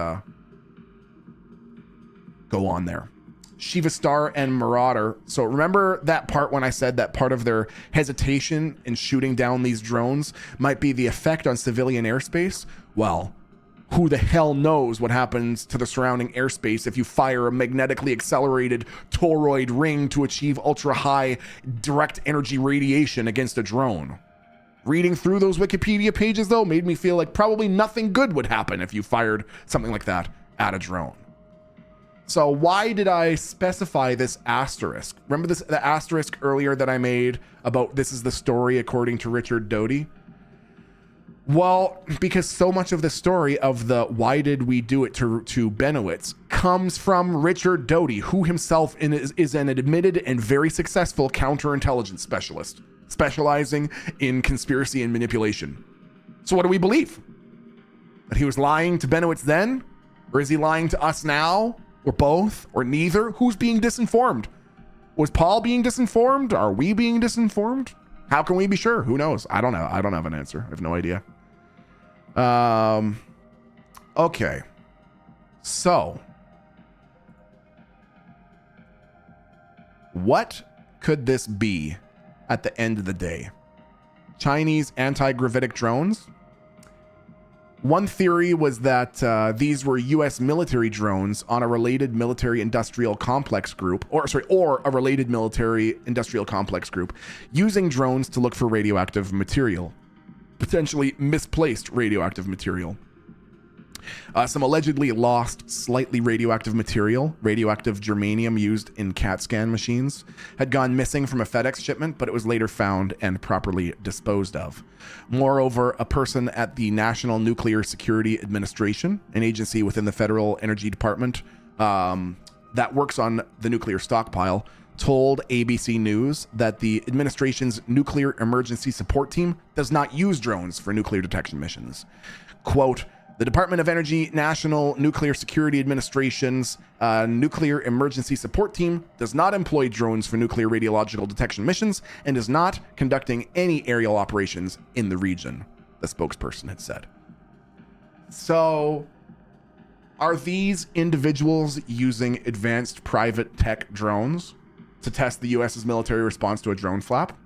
go on there. Shiva Star and Marauder. So remember that part when I said that part of their hesitation in shooting down these drones might be the effect on civilian airspace? Well, who the hell knows what happens to the surrounding airspace if you fire a magnetically accelerated toroid ring to achieve ultra high direct energy radiation against a drone. Reading through those Wikipedia pages though made me feel like probably nothing good would happen if you fired something like that at a drone. So why did I specify this asterisk? Remember the asterisk earlier that I made about this is the story according to Richard Doty? Well, because so much of the story of the why did we do it to Benowitz comes from Richard Doty, who himself is an admitted and very successful counterintelligence specialist, specializing in conspiracy and manipulation. So what do we believe? That he was lying to Benowitz then? Or is he lying to us now? Or both, or neither? Who's being disinformed? Was Paul being disinformed? Are we being disinformed? How can we be sure? Who knows? I don't know. I don't have an answer. I have no idea. Okay. So, what could this be at the end of the day? Chinese anti-gravitic drones? One theory was that these were U.S. military drones on a related military-industrial complex group, or a related military-industrial complex group, using drones to look for radioactive material, potentially misplaced radioactive material. Some allegedly lost slightly radioactive material, radioactive germanium used in CAT scan machines, had gone missing from a FedEx shipment, but it was later found and properly disposed of. Moreover, a person at the National Nuclear Security Administration, an agency within the Federal Energy Department that works on the nuclear stockpile, told ABC News that the administration's nuclear emergency support team does not use drones for nuclear detection missions. Quote, the Department of Energy National Nuclear Security Administration's nuclear emergency support team does not employ drones for nuclear radiological detection missions and is not conducting any aerial operations in the region, the spokesperson had said. So, are these individuals using advanced private tech drones to test the U.S.'s military response to a drone flap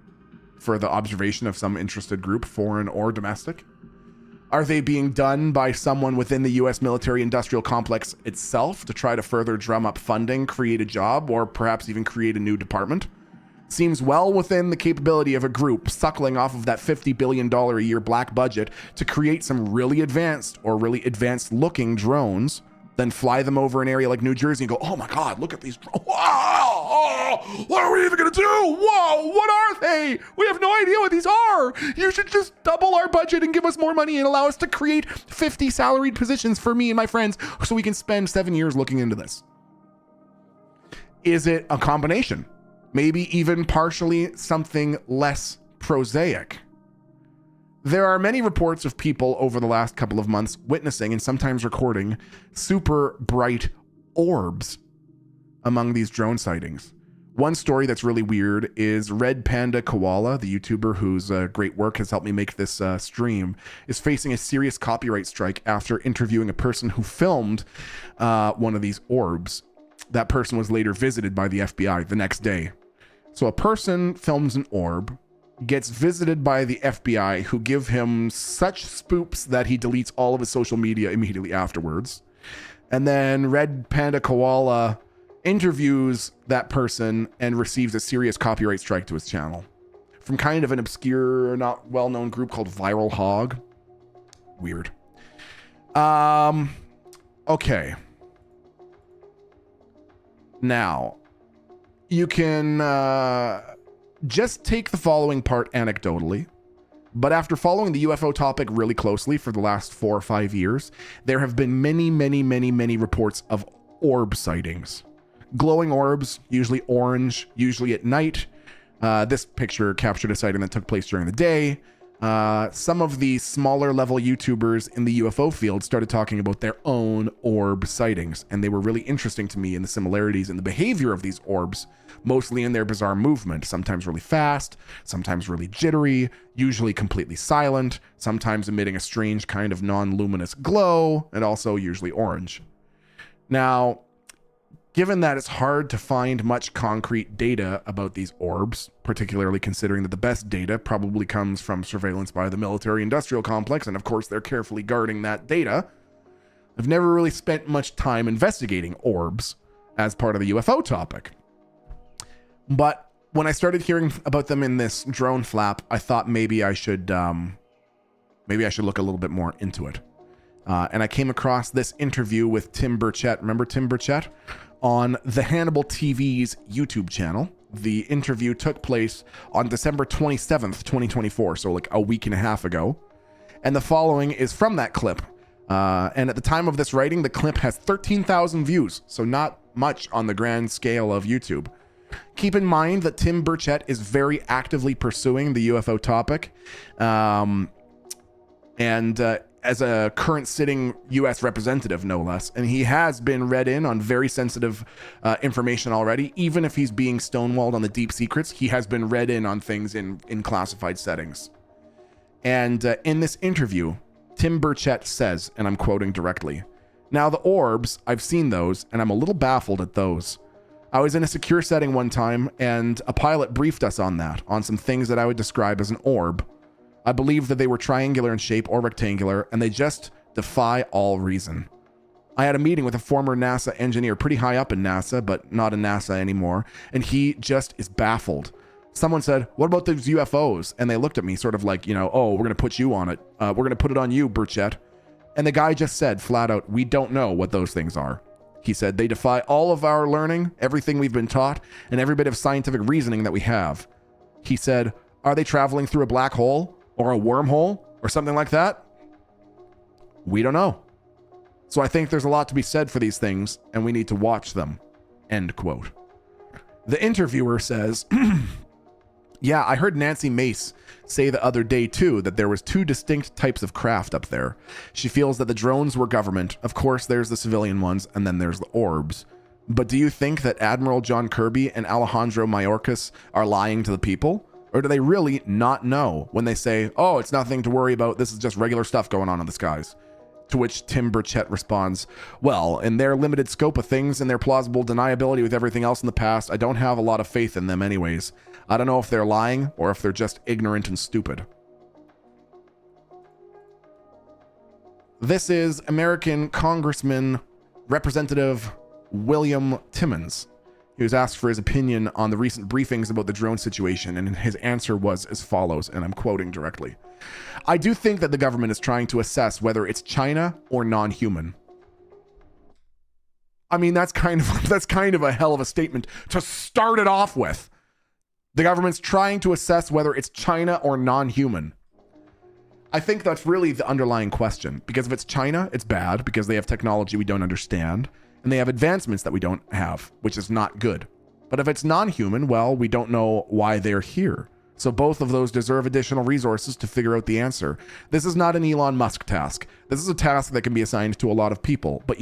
for the observation of some interested group, foreign or domestic? Are they being done by someone within the U.S. military-industrial complex itself to try to further drum up funding, create a job, or perhaps even create a new department? Seems well within the capability of a group suckling off of that $50 billion a year black budget to create some really advanced or really advanced-looking drones, then fly them over an area like New Jersey and go, oh my God, look at these drones. Wow, what are we even going to do? Whoa, what are they? We have no idea what these are. You should just double our budget and give us more money and allow us to create 50 salaried positions for me and my friends so we can spend 7 years looking into this. Is it a combination? Maybe even partially something less prosaic. There are many reports of people over the last couple of months witnessing and sometimes recording super bright orbs among these drone sightings. One story that's really weird is Red Panda Koala, the YouTuber whose great work has helped me make this stream, is facing a serious copyright strike after interviewing a person who filmed one of these orbs. That person was later visited by the FBI the next day. So a person films an orb, gets visited by the FBI, who give him such spoops that he deletes all of his social media immediately afterwards. And then Red Panda Koala interviews that person and receives a serious copyright strike to his channel from kind of an obscure, not well-known group called Viral Hog. Weird. Okay. Now, you can just take the following part anecdotally, but after following the UFO topic really closely for the last 4 or 5 years, there have been many reports of orb sightings. Glowing orbs, usually orange, usually at night. This picture captured a sighting that took place during the day. Some of the smaller level YouTubers in the UFO field started talking about their own orb sightings, and they were really interesting to me in the similarities in the behavior of these orbs, mostly in their bizarre movement, sometimes really fast, sometimes really jittery, usually completely silent, sometimes emitting a strange kind of non-luminous glow, and also usually orange. Now, given that it's hard to find much concrete data about these orbs, particularly considering that the best data probably comes from surveillance by the military-industrial complex, and of course they're carefully guarding that data, I've never really spent much time investigating orbs as part of the UFO topic. But when I started hearing about them in this drone flap, I thought maybe I should look a little bit more into it. And I came across this interview with Tim Burchett. Remember Tim Burchett? On the Hannibal TV's YouTube channel. The interview took place on December 27th, 2024, so like a week and a half ago. And the following is from that clip. And at the time of this writing, the clip has 13,000 views, so not much on the grand scale of YouTube. Keep in mind that Tim Burchett is very actively pursuing the UFO topic. As a current sitting U.S. representative, no less. And he has been read in on very sensitive information already. Even if he's being stonewalled on the deep secrets, he has been read in on things in classified settings. And in this interview, Tim Burchett says, and I'm quoting directly, "Now the orbs, I've seen those, and I'm a little baffled at those. I was in a secure setting one time, and a pilot briefed us on some things that I would describe as an orb. I believe that they were triangular in shape or rectangular, and they just defy all reason. I had a meeting with a former NASA engineer pretty high up in NASA, but not in NASA anymore, and he just is baffled. Someone said, 'What about those UFOs?' And they looked at me sort of like, oh, we're going to put you on it. We're going to put it on you, Burchett." And the guy just said flat out, "We don't know what those things are." He said, "They defy all of our learning, everything we've been taught, and every bit of scientific reasoning that we have." He said, "Are they traveling through a black hole? Or a wormhole or something like that? We don't know. So I think there's a lot to be said for these things, and we need to watch them." End quote. The interviewer says, yeah, I heard Nancy Mace say the other day too that there was two distinct types of craft up there. She feels that the drones were government. Of course, there's the civilian ones, and then there's the orbs. But do you think that Admiral John Kirby and Alejandro Mayorkas are lying to the people? Or do they really not know when they say, oh, it's nothing to worry about, this is just regular stuff going on in the skies? To which Tim Burchett responds, well, in their limited scope of things and their plausible deniability with everything else in the past, I don't have a lot of faith in them anyways. I don't know if they're lying or if they're just ignorant and stupid. This is American Congressman Representative William Timmons. He was asked for his opinion on the recent briefings about the drone situation, and his answer was as follows, and I'm quoting directly. I do think that the government is trying to assess whether it's China or non-human. I mean, that's kind of a hell of a statement to start it off with. The government's trying to assess whether it's China or non-human. I think that's really the underlying question, because if it's China, it's bad because they have technology we don't understand, and they have advancements that we don't have, which is not good. But if it's non-human, well, we don't know why they're here. So both of those deserve additional resources to figure out the answer. This is not an Elon Musk task. This is a task that can be assigned to a lot of people. But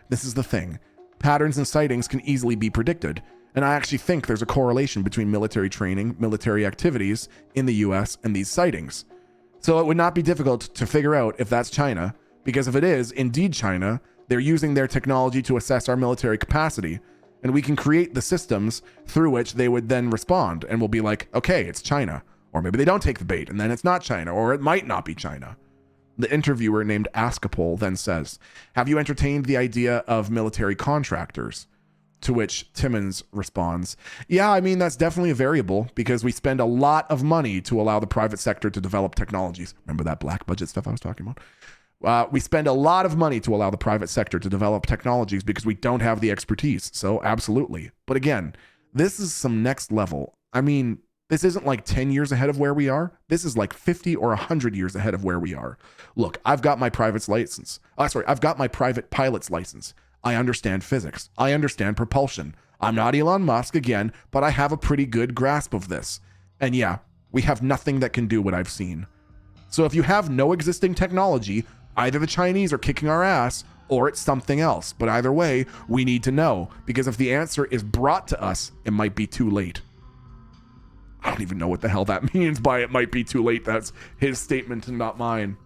this is the thing. Patterns and sightings can easily be predicted. And I actually think there's a correlation between military training, military activities in the US and these sightings. So it would not be difficult to figure out if that's China, because if it is indeed China, they're using their technology to assess our military capacity, and we can create the systems through which they would then respond, and we'll be like, okay, it's China. Or maybe they don't take the bait, and then it's not China, or it might not be China. The interviewer named Askapol then says, have you entertained the idea of military contractors? To which Timmons responds, yeah, I mean, that's definitely a variable because we spend a lot of money to allow the private sector to develop technologies. Remember that black budget stuff I was talking about? We spend a lot of money to allow the private sector to develop technologies because we don't have the expertise. So absolutely. But again, this is some next level. I mean, this isn't like 10 years ahead of where we are. This is like 50 or 100 years ahead of where we are. Look, I've got my private license. I've got my private pilot's license. I understand physics. I understand propulsion. I'm not Elon Musk again, but I have a pretty good grasp of this. And yeah, we have nothing that can do what I've seen. So if you have no existing technology, either the Chinese are kicking our ass or it's something else. But either way, we need to know, because if the answer is brought to us, it might be too late. I don't even know what the hell that means by it might be too late. That's his statement and not mine.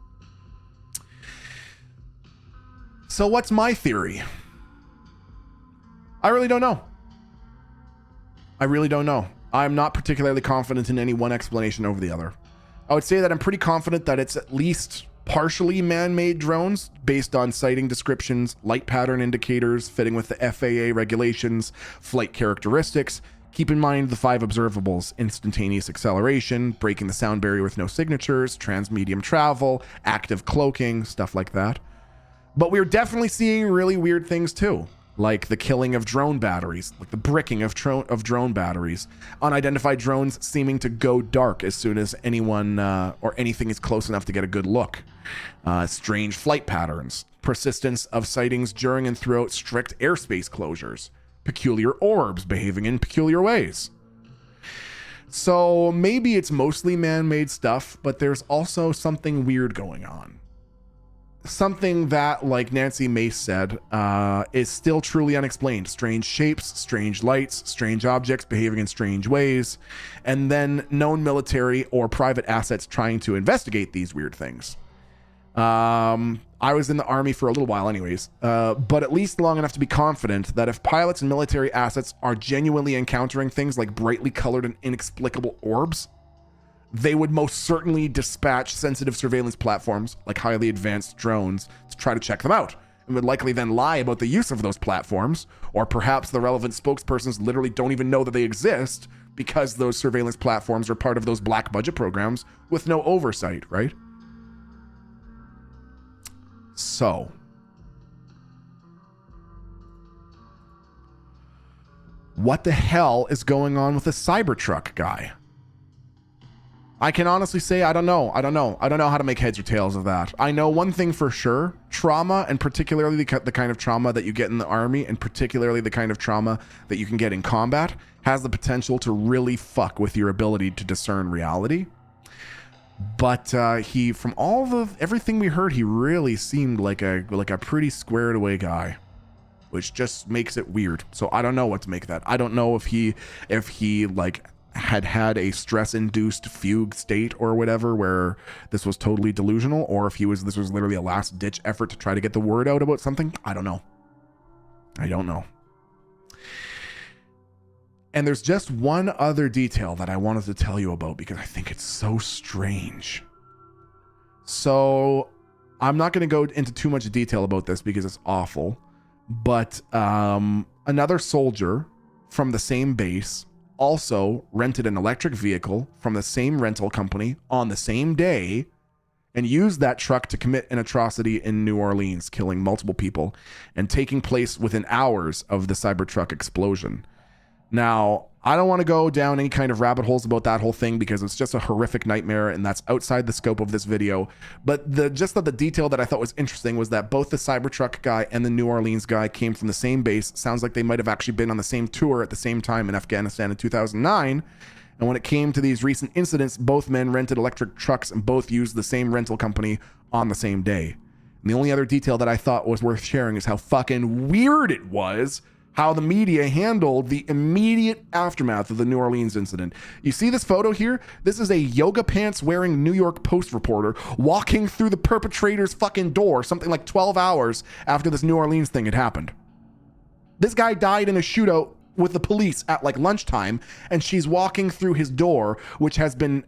So what's my theory? I really don't know. I'm not particularly confident in any one explanation over the other. I would say that I'm pretty confident that it's at least partially man-made drones based on sighting descriptions, light pattern indicators, fitting with the FAA regulations, flight characteristics. Keep in mind the 5 observables: instantaneous acceleration, breaking the sound barrier with no signatures, transmedium travel, active cloaking, stuff like that. But we're definitely seeing really weird things too, like the killing of drone batteries, like the bricking of drone batteries, unidentified drones seeming to go dark as soon as anyone or anything is close enough to get a good look, strange flight patterns, persistence of sightings during and throughout strict airspace closures, peculiar orbs behaving in peculiar ways. So maybe it's mostly man-made stuff, but there's also something weird going on. Something that, like Nancy Mace said, is still truly unexplained. Strange shapes, strange lights, strange objects behaving in strange ways, and then known military or private assets trying to investigate these weird things. I was in the army for a little while anyways, but at least long enough to be confident that if pilots and military assets are genuinely encountering things like brightly colored and inexplicable orbs, they would most certainly dispatch sensitive surveillance platforms like highly advanced drones to try to check them out, and would likely then lie about the use of those platforms, or perhaps the relevant spokespersons literally don't even know that they exist because those surveillance platforms are part of those black budget programs with no oversight, right? So, what the hell is going on with the Cybertruck guy? I can honestly say I don't know. I don't know how to make heads or tails of that. I know one thing for sure: trauma, and particularly the kind of trauma that you get in the army, and particularly the kind of trauma that you can get in combat, has the potential to really fuck with your ability to discern reality. But he, from everything we heard, he really seemed like a pretty squared away guy, which just makes it weird. So I don't know what to make of that. I don't know if he like had a stress-induced fugue state or whatever, where this was totally delusional, or if this was literally a last-ditch effort to try to get the word out about something. I don't know. And there's just one other detail that I wanted to tell you about because I think it's so strange. So I'm not going to go into too much detail about this because it's awful, but another soldier from the same base also rented an electric vehicle from the same rental company on the same day and used that truck to commit an atrocity in New Orleans, killing multiple people and taking place within hours of the Cybertruck explosion. Now, I don't want to go down any kind of rabbit holes about that whole thing because it's just a horrific nightmare and that's outside the scope of this video. But the detail that I thought was interesting was that both the Cybertruck guy and the New Orleans guy came from the same base. Sounds like they might have actually been on the same tour at the same time in Afghanistan in 2009. And when it came to these recent incidents, both men rented electric trucks and both used the same rental company on the same day. And the only other detail that I thought was worth sharing is how fucking weird it was how the media handled the immediate aftermath of the New Orleans incident. You see this photo here? This is a yoga pants wearing New York Post reporter walking through the perpetrator's fucking door something like 12 hours after this New Orleans thing had happened. This guy died in a shootout with the police at like lunchtime, and she's walking through his door, which has been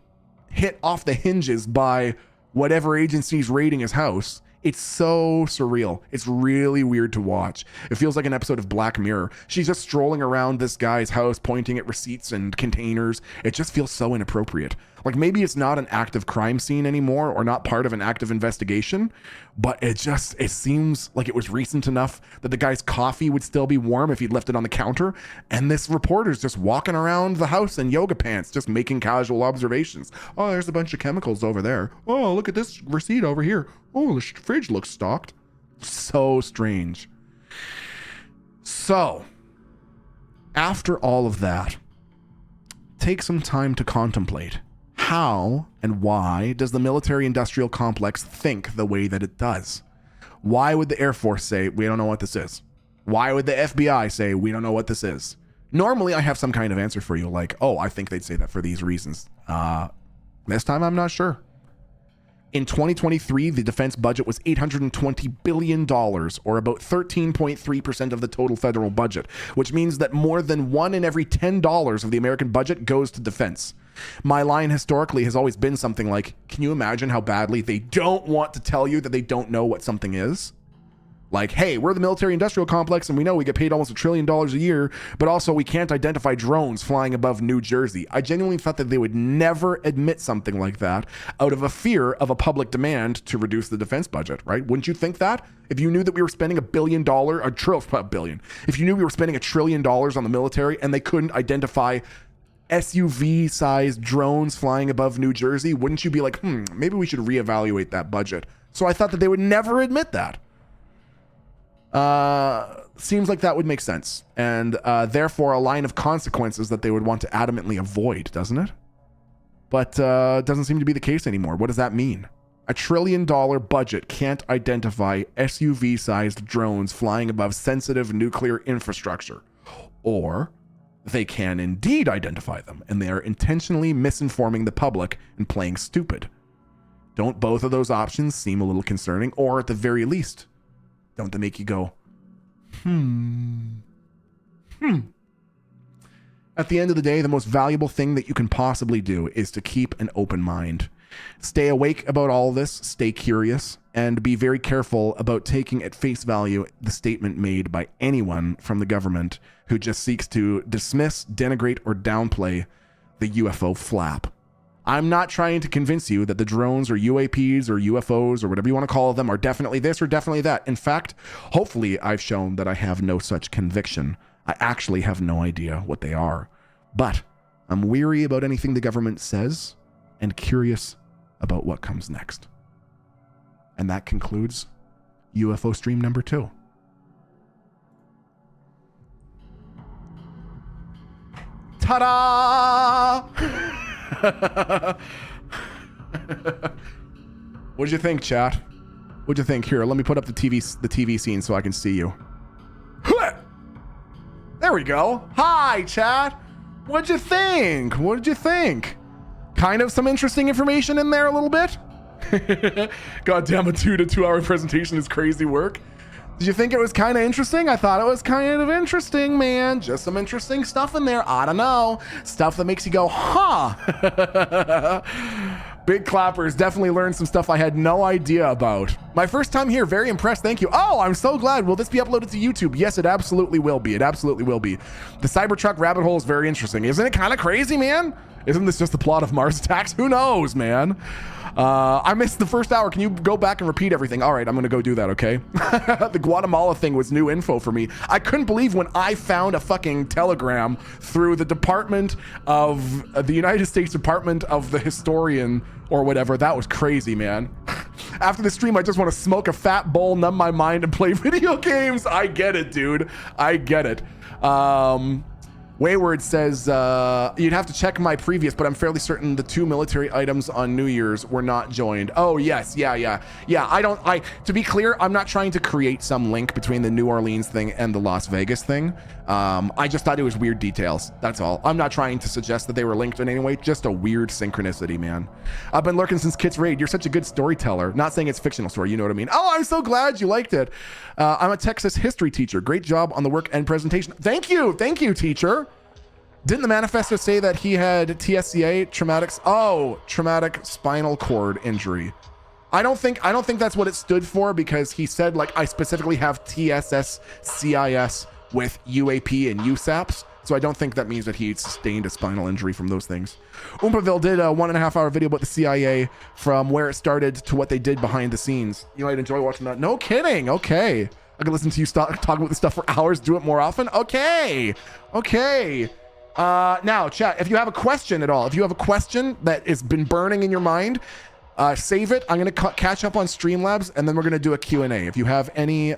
hit off the hinges by whatever agency's raiding his house. It's so surreal. It's really weird to watch. It feels like an episode of Black Mirror. She's just strolling around this guy's house, pointing at receipts and containers. It just feels so inappropriate. Like maybe it's not an active crime scene anymore or not part of an active investigation, but it seems like it was recent enough that the guy's coffee would still be warm if he'd left it on the counter. And this reporter's just walking around the house in yoga pants, just making casual observations. Oh, there's a bunch of chemicals over there. Oh, look at this receipt over here. Oh, the fridge looks stocked. So strange. So, after all of that, take some time to contemplate. How and why does the military-industrial complex think the way that it does? Why would the Air Force say, we don't know what this is? Why would the FBI say, we don't know what this is? Normally, I have some kind of answer for you, like, oh, I think they'd say that for these reasons. This time, I'm not sure. In 2023, the defense budget was $820 billion, or about 13.3% of the total federal budget, which means that more than 1 in every $10 of the American budget goes to defense. My line historically has always been something like, can you imagine how badly they don't want to tell you that they don't know what something is? Like, hey, we're the military-industrial complex and we know we get paid almost $1 trillion a year, but also we can't identify drones flying above New Jersey. I genuinely thought that they would never admit something like that out of a fear of a public demand to reduce the defense budget, right? Wouldn't you think that? If you knew that we were spending if you knew we were spending $1 trillion on the military and they couldn't identify SUV-sized drones flying above New Jersey, wouldn't you be like, maybe we should reevaluate that budget? So I thought that they would never admit that. Seems like that would make sense, and therefore a line of consequences that they would want to adamantly avoid, doesn't it? But doesn't seem to be the case anymore. What does that mean? $1 trillion budget can't identify SUV-sized drones flying above sensitive nuclear infrastructure. Or they can indeed identify them, and they are intentionally misinforming the public and playing stupid. Don't both of those options seem a little concerning? Or at the very least, don't they make you go, At the end of the day, the most valuable thing that you can possibly do is to keep an open mind. Stay awake about all this, stay curious, and be very careful about taking at face value the statement made by anyone from the government who just seeks to dismiss, denigrate, or downplay the UFO flap. I'm not trying to convince you that the drones or UAPs or UFOs or whatever you want to call them are definitely this or definitely that. In fact, hopefully I've shown that I have no such conviction. I actually have no idea what they are. But I'm weary about anything the government says and curious about what comes next. And that concludes UFO stream number 2. Ta-da! What'd you think, chat? What'd you think? Here, let me put up the TV scene so I can see you. There we go. Hi, chat. What'd you think? What did you think? Kind of some interesting information in there a little bit? God damn, a 2 to 2 hour presentation is crazy work. Did you think it was kind of interesting? I thought it was kind of interesting, man. Just some interesting stuff in there. I don't know. Stuff that makes you go, huh? Big clappers. Definitely learned some stuff I had no idea about. My first time here. Very impressed. Thank you. Oh, I'm so glad. Will this be uploaded to YouTube? Yes, it absolutely will be. It absolutely will be. The Cybertruck rabbit hole is very interesting. Isn't it kind of crazy, man? Isn't this just the plot of Mars Attacks? Who knows, man? I missed the first hour. Can you go back and repeat everything? All right, I'm going to go do that, okay? The Guatemala thing was new info for me. I couldn't believe when I found a fucking telegram through the Department of the United States Department of the Historian or whatever. That was crazy, man. After the stream, I just want to smoke a fat bowl, numb my mind, and play video games. I get it, dude. I get it. Wayward says, you'd have to check my previous, but I'm fairly certain the 2 military items on New Year's were not joined. Oh, yes. Yeah. To be clear, I'm not trying to create some link between the New Orleans thing and the Las Vegas thing. I just thought it was weird details. That's all. I'm not trying to suggest that they were linked in any way. Just a weird synchronicity, man. I've been lurking since Kit's Raid. You're such a good storyteller. Not saying it's fictional story. You know what I mean? Oh, I'm so glad you liked it. I'm a Texas history teacher. Great job on the work and presentation. Thank you, teacher. Didn't the manifesto say that he had TSCA, traumatic spinal cord injury? I don't think that's what it stood for, because he said, like, I specifically have TSS-CIS with UAP and USAPs. So I don't think that means that he sustained a spinal injury from those things. Oompaville did a 1.5 hour video about the CIA from where it started to what they did behind the scenes. You might enjoy watching that. No kidding. Okay. I can listen to you talk about this stuff for hours, do it more often. Okay. Now, chat, if you have a question at all, if you have a question that has been burning in your mind, save it. I'm going to catch up on Streamlabs, and then we're going to do a Q&A. If you have any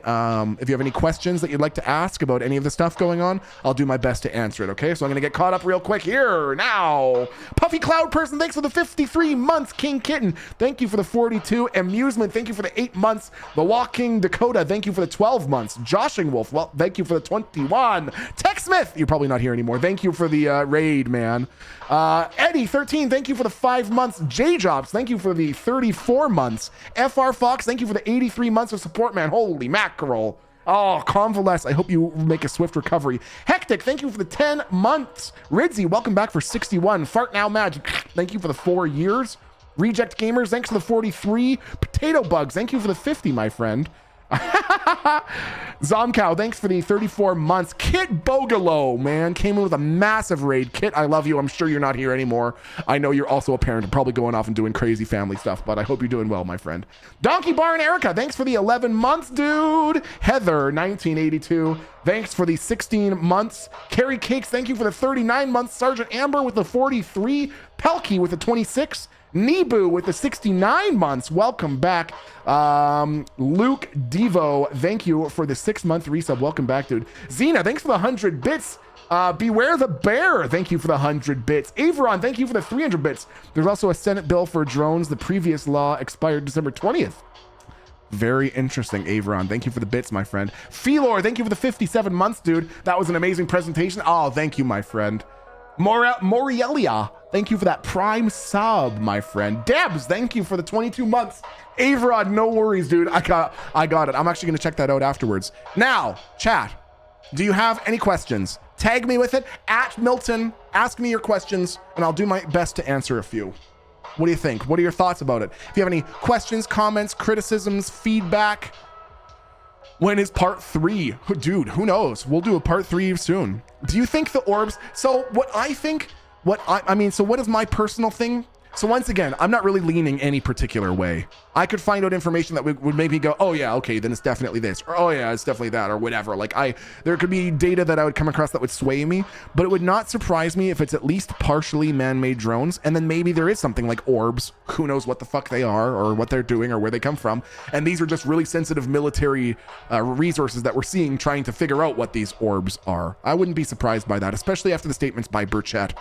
questions that you'd like to ask about any of the stuff going on, I'll do my best to answer it. Okay, so I'm going to get caught up real quick here now. Puffy Cloud Person, thanks for the 53 months. King Kitten, thank you for the 42. Amusement, thank you for the 8 months. The Walking Dakota, thank you for the 12 months. Joshing Wolf, well, thank you for the 21. Tech Smith, you're probably not here anymore. Thank you for the raid, man. Eddie 13, thank you for the 5 months. J Jobs, thank you for the 34 months. FR Fox, thank you for the 83 months of support, man. Holy mackerel. Oh, Convalesce, I hope you make a swift recovery. Hectic, thank you for the 10 months. Ridzi, welcome back for 61. Fart Now Magic, thank you for the 4 years. Reject Gamers, thanks for the 43. Potato Bugs, thank you for the 50, my friend. Zomcow, thanks for the 34 months. Kit Bogalo, man, came in with a massive raid. Kit, I love you. I'm sure you're not here anymore. I know you're also a parent, probably going off and doing crazy family stuff, but I hope you're doing well, my friend. Donkey Bar and Erica, thanks for the 11 months, dude. Heather, 1982, thanks for the 16 months. Carrie Cakes, thank you for the 39 months. Sergeant Amber with the 43. Pelkey with the 26. Nebu with the 69 months. Welcome back. Luke Devo, thank you for the 6-month resub. Welcome back, dude. Xena, thanks for the 100 bits. Beware the Bear, thank you for the 100 bits. Averon, thank you for the 300 bits. There's also a Senate bill for drones. The previous law expired December 20th. Very interesting, Averon. Thank you for the bits, my friend. Felor, thank you for the 57 months, dude. That was an amazing presentation. Oh, thank you, my friend. Morielia, thank you for that prime sub, my friend. Debs, thank you for the 22 months. Averod, no worries, dude. I got it. I'm actually going to check that out afterwards. Now, chat, do you have any questions? Tag me with it at Milton. Ask me your questions, and I'll do my best to answer a few. What do you think? What are your thoughts about it? If you have any questions, comments, criticisms, feedback, when is part 3? Dude, who knows? We'll do a part 3 soon. Do you think the orbs... So what I think... So what is my personal thing? So once again, I'm not really leaning any particular way. I could find out information that would make me go, oh yeah, okay, then it's definitely this, or oh yeah, it's definitely that, or whatever. Like there could be data that I would come across that would sway me, but it would not surprise me if it's at least partially man-made drones, and then maybe there is something like orbs. Who knows what the fuck they are, or what they're doing, or where they come from. And these are just really sensitive military resources that we're seeing, trying to figure out what these orbs are. I wouldn't be surprised by that, especially after the statements by Burchett.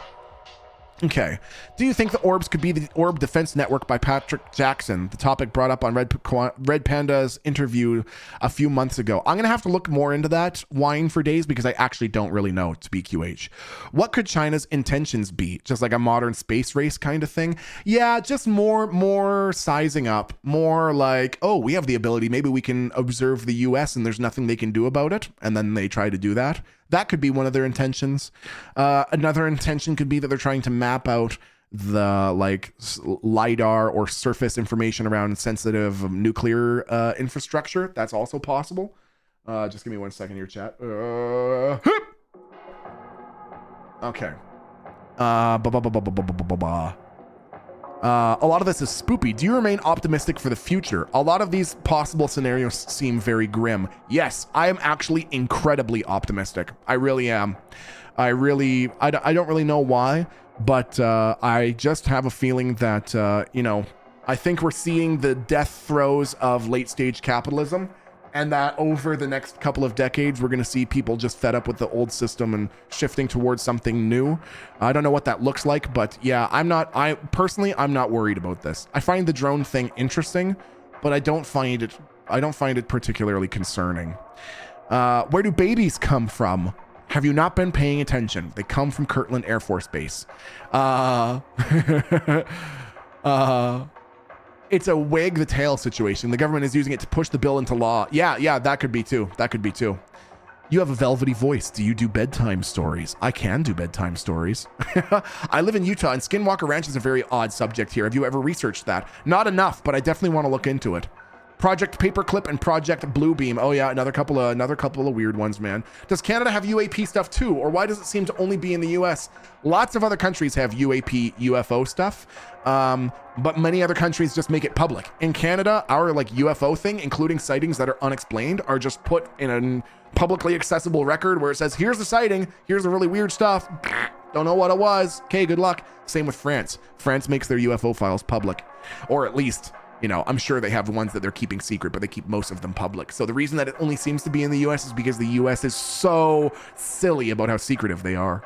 Okay. Do you think the orbs could be the Orb Defense Network by Patrick Jackson? The topic brought up on Red Panda's interview a few months ago. I'm going to have to look more into that whine for days because I actually don't really know, to be QH. What could China's intentions be? Just like a modern space race kind of thing? Yeah, just more sizing up. More like, oh, we have the ability. Maybe we can observe the US and there's nothing they can do about it. And then they try to do that. That could be one of their intentions. Another intention could be that they're trying to map out the LiDAR or surface information around sensitive nuclear infrastructure. That's also possible. Just give me 1 second here, chat. Okay. A lot of this is spoopy. Do you remain optimistic for the future? A lot of these possible scenarios seem very grim. Yes, I am actually incredibly optimistic. I really am. I don't really know why, but I just have a feeling that, I think we're seeing the death throes of late stage capitalism, and that over the next couple of decades, we're going to see people just fed up with the old system and shifting towards something new. I don't know what that looks like, but yeah, I'm not worried about this. I find the drone thing interesting, but I don't find it particularly concerning. Where do babies come from? Have you not been paying attention? They come from Kirtland Air Force Base. It's a wag the tail situation. The government is using it to push the bill into law. Yeah, that could be too. You have a velvety voice. Do you do bedtime stories? I can do bedtime stories. I live in Utah, and Skinwalker Ranch is a very odd subject here. Have you ever researched that? Not enough, but I definitely want to look into it. Project Paperclip and Project Bluebeam. Oh yeah, another couple of weird ones, man. Does Canada have UAP stuff too, or why does it seem to only be in the US? Lots of other countries have UAP, UFO stuff, but many other countries just make it public. In Canada, our UFO thing, including sightings that are unexplained, are just put in a publicly accessible record where it says, here's the sighting, here's the really weird stuff. Don't know what it was. Okay, good luck. Same with France. France makes their UFO files public, or at least, I'm sure they have ones that they're keeping secret, but they keep most of them public. So the reason that it only seems to be in the US is because the US is so silly about how secretive they are.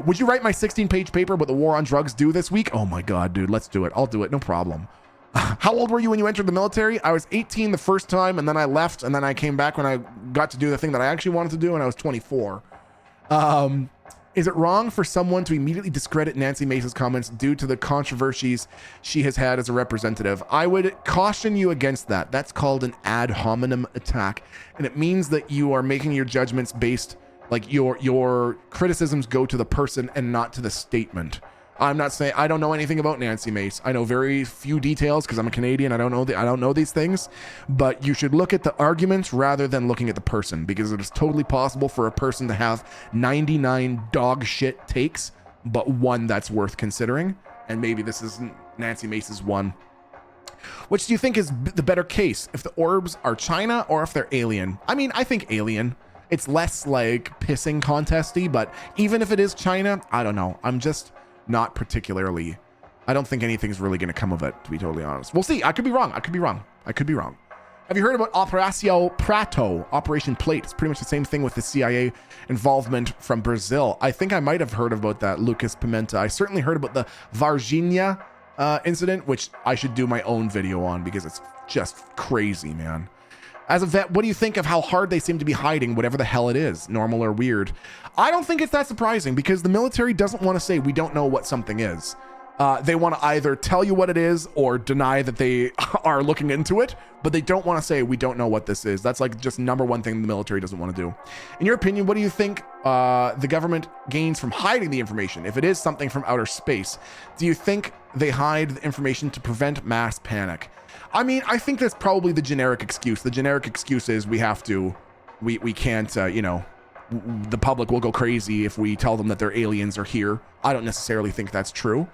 Would you write my 16-page paper about the war on drugs due this week? Oh my God, dude, let's do it. I'll do it. No problem. How old were you when you entered the military? I was 18 the first time, and then I left, and then I came back when I got to do the thing that I actually wanted to do, and I was 24. Is it wrong for someone to immediately discredit Nancy Mace's comments due to the controversies she has had as a representative? I would caution you against that. That's called an ad hominem attack, and it means that you are making your judgments based, your criticisms go to the person and not to the statement. I'm not saying I don't know anything about Nancy Mace. I know very few details because I'm a Canadian. I don't know these things, but you should look at the arguments rather than looking at the person, because it is totally possible for a person to have 99 dog shit takes, but one that's worth considering. And maybe this is Nancy Mace's one. Which do you think is the better case? If the orbs are China or if they're alien? I mean, I think alien. It's less pissing contesty, but even if it is China, I don't know. I'm just not particularly, I don't think anything's really going to come of it, to be totally honest. We'll see. I could be wrong. Have you heard about Operación Prato, Operation Plate? It's pretty much the same thing with the CIA involvement from Brazil. I think I might have heard about that, Lucas Pimenta. I certainly heard about the Varginha incident, which I should do my own video on because it's just crazy, man. As a vet, what do you think of how hard they seem to be hiding whatever the hell it is, normal or weird? I don't think it's that surprising because the military doesn't want to say we don't know what something is. They want to either tell you what it is or deny that they are looking into it, but they don't want to say we don't know what this is. That's just number one thing the military doesn't want to do. In your opinion, what do you think the government gains from hiding the information? If it is something from outer space, do you think they hide the information to prevent mass panic? I mean, I think that's probably the generic excuse. The generic excuse is we can't, the public will go crazy if we tell them that their aliens are here. I don't necessarily think that's true.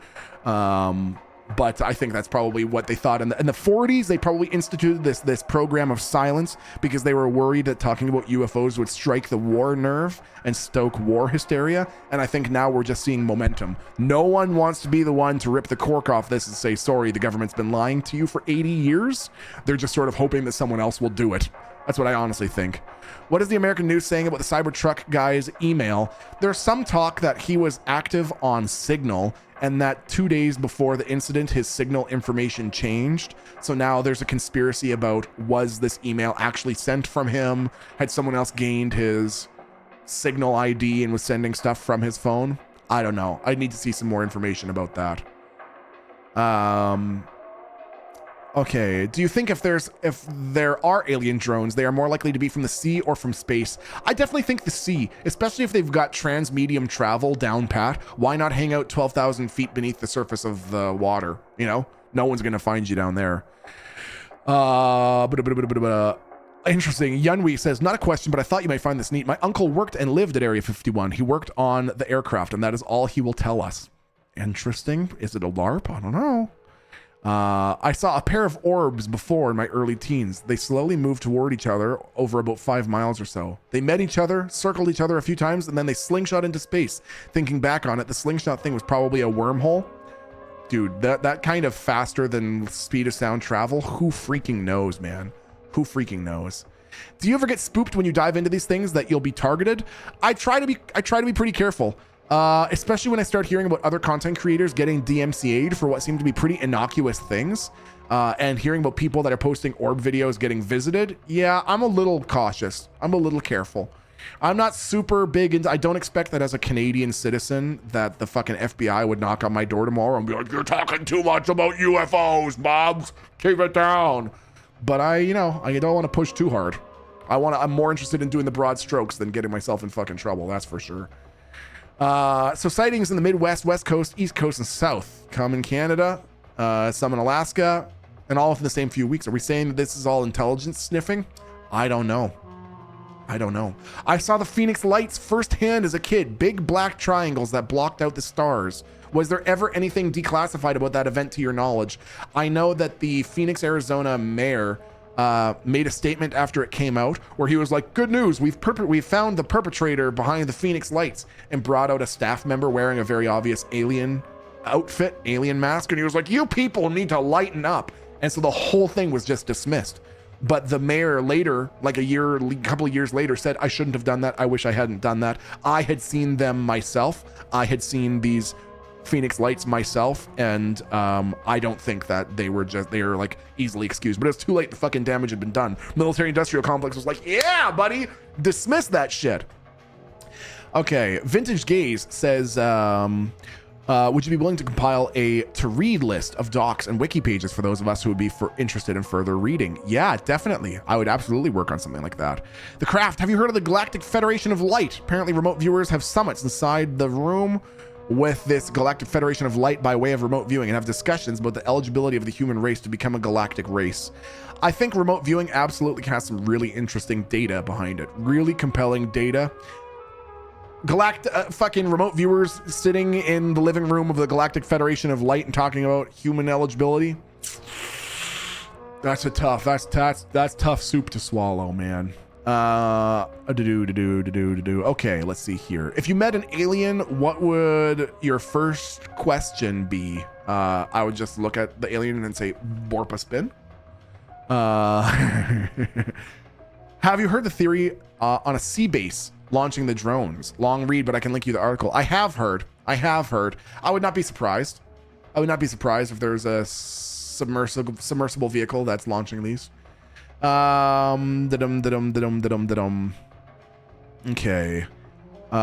But I think that's probably what they thought in the 40s. They probably instituted this program of silence because they were worried that talking about UFOs would strike the war nerve and stoke war hysteria. And I think now we're just seeing momentum. No one wants to be the one to rip the cork off this and say, sorry, the government's been lying to you for 80 years. They're just sort of hoping that someone else will do it. That's what I honestly think. What is the American news saying about the Cybertruck guy's email? There's some talk that he was active on Signal and that 2 days before the incident, his Signal information changed. So now there's a conspiracy about, was this email actually sent from him? Had someone else gained his Signal ID and was sending stuff from his phone? I don't know. I need to see some more information about that. Okay, do you think if there are alien drones, they are more likely to be from the sea or from space? I definitely think the sea, especially if they've got transmedium travel down pat. Why not hang out 12,000 feet beneath the surface of the water? You know, no one's gonna find you down there. Interesting. Yunwi says, not a question, but I thought you might find this neat. My uncle worked and lived at Area 51. He worked on the aircraft, and that is all he will tell us. Interesting. Is it a LARP? I don't know. I saw a pair of orbs before in my early teens. They slowly moved toward each other over about 5 miles or so. They met each other, circled each other a few times, and then they slingshot into space. Thinking back on it, the slingshot thing was probably a wormhole. Dude, that kind of faster than speed of sound travel, who freaking knows, man? Who freaking knows? Do you ever get spooked when you dive into these things that you'll be targeted? I try to be pretty careful. Especially when I start hearing about other content creators getting DMCA'd for what seem to be pretty innocuous things, and hearing about people that are posting orb videos getting visited. Yeah, I'm a little cautious. I'm a little careful. I'm not super big into, I don't expect that as a Canadian citizen that the fucking FBI would knock on my door tomorrow and be like, you're talking too much about UFOs, Bobs. Keep it down. But I don't want to push too hard. I'm more interested in doing the broad strokes than getting myself in fucking trouble. That's for sure. So sightings in the Midwest, West Coast, East Coast, and South. Come in Canada, some in Alaska, and all within the same few weeks. Are we saying that this is all intelligence sniffing? I don't know. I saw the Phoenix Lights firsthand as a kid. Big black triangles that blocked out the stars. Was there ever anything declassified about that event to your knowledge? I know that the Phoenix, Arizona mayor made a statement after it came out where he was like, good news, we've found the perpetrator behind the Phoenix Lights, and brought out a staff member wearing a very obvious alien outfit, alien mask, and he was like, you people need to lighten up. And so the whole thing was just dismissed. But the mayor later, like a couple of years later, said, I shouldn't have done that. I wish I hadn't done that. I had seen them myself. I had seen these Phoenix Lights myself, and I don't think that they were like easily excused, but it was too late. The fucking damage had been done. Military industrial complex was like, yeah, buddy, dismiss that shit. Okay, Vintage Gaze says, would you be willing to compile a to-read list of docs and wiki pages for those of us who would be interested in further reading? Yeah, definitely. I would absolutely work on something like that. The Craft, have you heard of the Galactic Federation of Light? Apparently remote viewers have summits inside the room with this Galactic Federation of Light by way of remote viewing, and have discussions about the eligibility of the human race to become a galactic race. I think remote viewing absolutely has some really interesting data behind it. Really compelling data. Fucking remote viewers sitting in the living room of the Galactic Federation of Light and talking about human eligibility. That's tough soup to swallow, man. Okay, let's see here. If you met an alien, what would your first question be? I would just look at the alien and say, borp a spin. Have you heard the theory on a sea base launching the drones? Long read, but I can link you the article. I have heard. I would not be surprised. If there's a submersible vehicle that's launching these. Okay.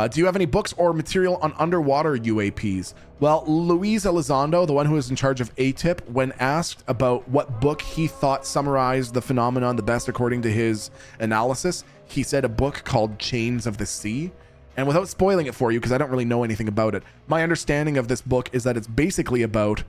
Do you have any books or material on underwater UAPs? Well, Luis Elizondo, the one who is in charge of ATIP, when asked about what book he thought summarized the phenomenon the best according to his analysis, he said a book called Chains of the Sea. And without spoiling it for you, because I don't really know anything about it, my understanding of this book is that it's basically about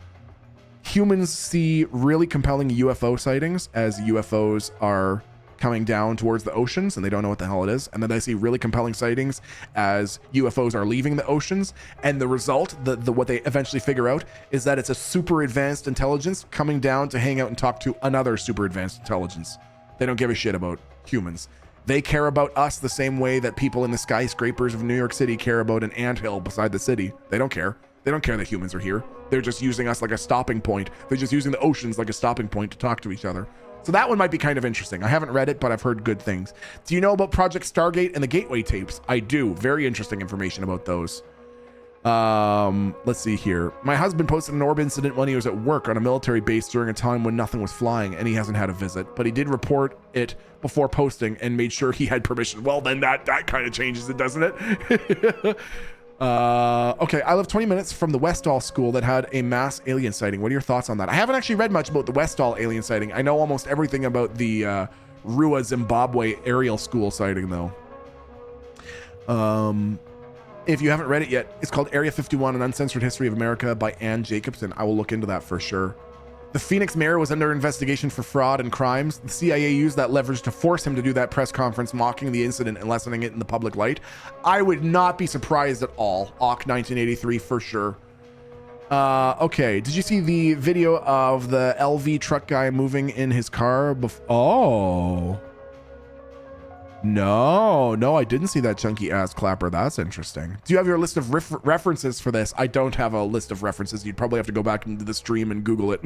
humans see really compelling UFO sightings, as UFOs are coming down towards the oceans, and they don't know what the hell it is. And then I see really compelling sightings as UFOs are leaving the oceans. And the result, what they eventually figure out is that it's a super advanced intelligence coming down to hang out and talk to another super advanced intelligence. They don't give a shit about humans. They care about us the same way that people in the skyscrapers of New York City care about an anthill beside the city. They don't care. They don't care that humans are here. They're just using us like a stopping point. They're just using the oceans like a stopping point to talk to each other. So that one might be kind of interesting. I haven't read it, but I've heard good things. Do you know about Project Stargate and the Gateway tapes? I do. Very interesting information about those. Let's see here. My husband posted an orb incident when he was at work on a military base during a time when nothing was flying, and he hasn't had a visit, but he did report it before posting and made sure he had permission. Well, then that kind of changes it, doesn't it? Okay, I live 20 minutes from the Westall school that had a mass alien sighting. What are your thoughts on that? I haven't actually read much about the Westall alien sighting. I know almost everything about the Rua, Zimbabwe aerial school sighting, though. If you haven't read it yet, it's called Area 51, An Uncensored History of America by Ann Jacobson. I will look into that for sure. The Phoenix mayor was under investigation for fraud and crimes. The CIA used that leverage to force him to do that press conference mocking the incident and lessening it in the public light. I would not be surprised at all. AUK 1983 for sure. Okay, did you see the video of the LV truck guy moving in his car? Oh. No, I didn't see that chunky ass clapper. That's interesting. Do you have your list of references for this? I don't have a list of references. You'd probably have to go back into the stream and Google it.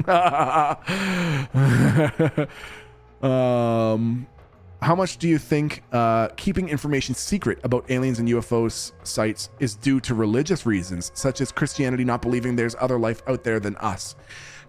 How much do you think keeping information secret about aliens and UFO sites is due to religious reasons, such as Christianity not believing there's other life out there than us?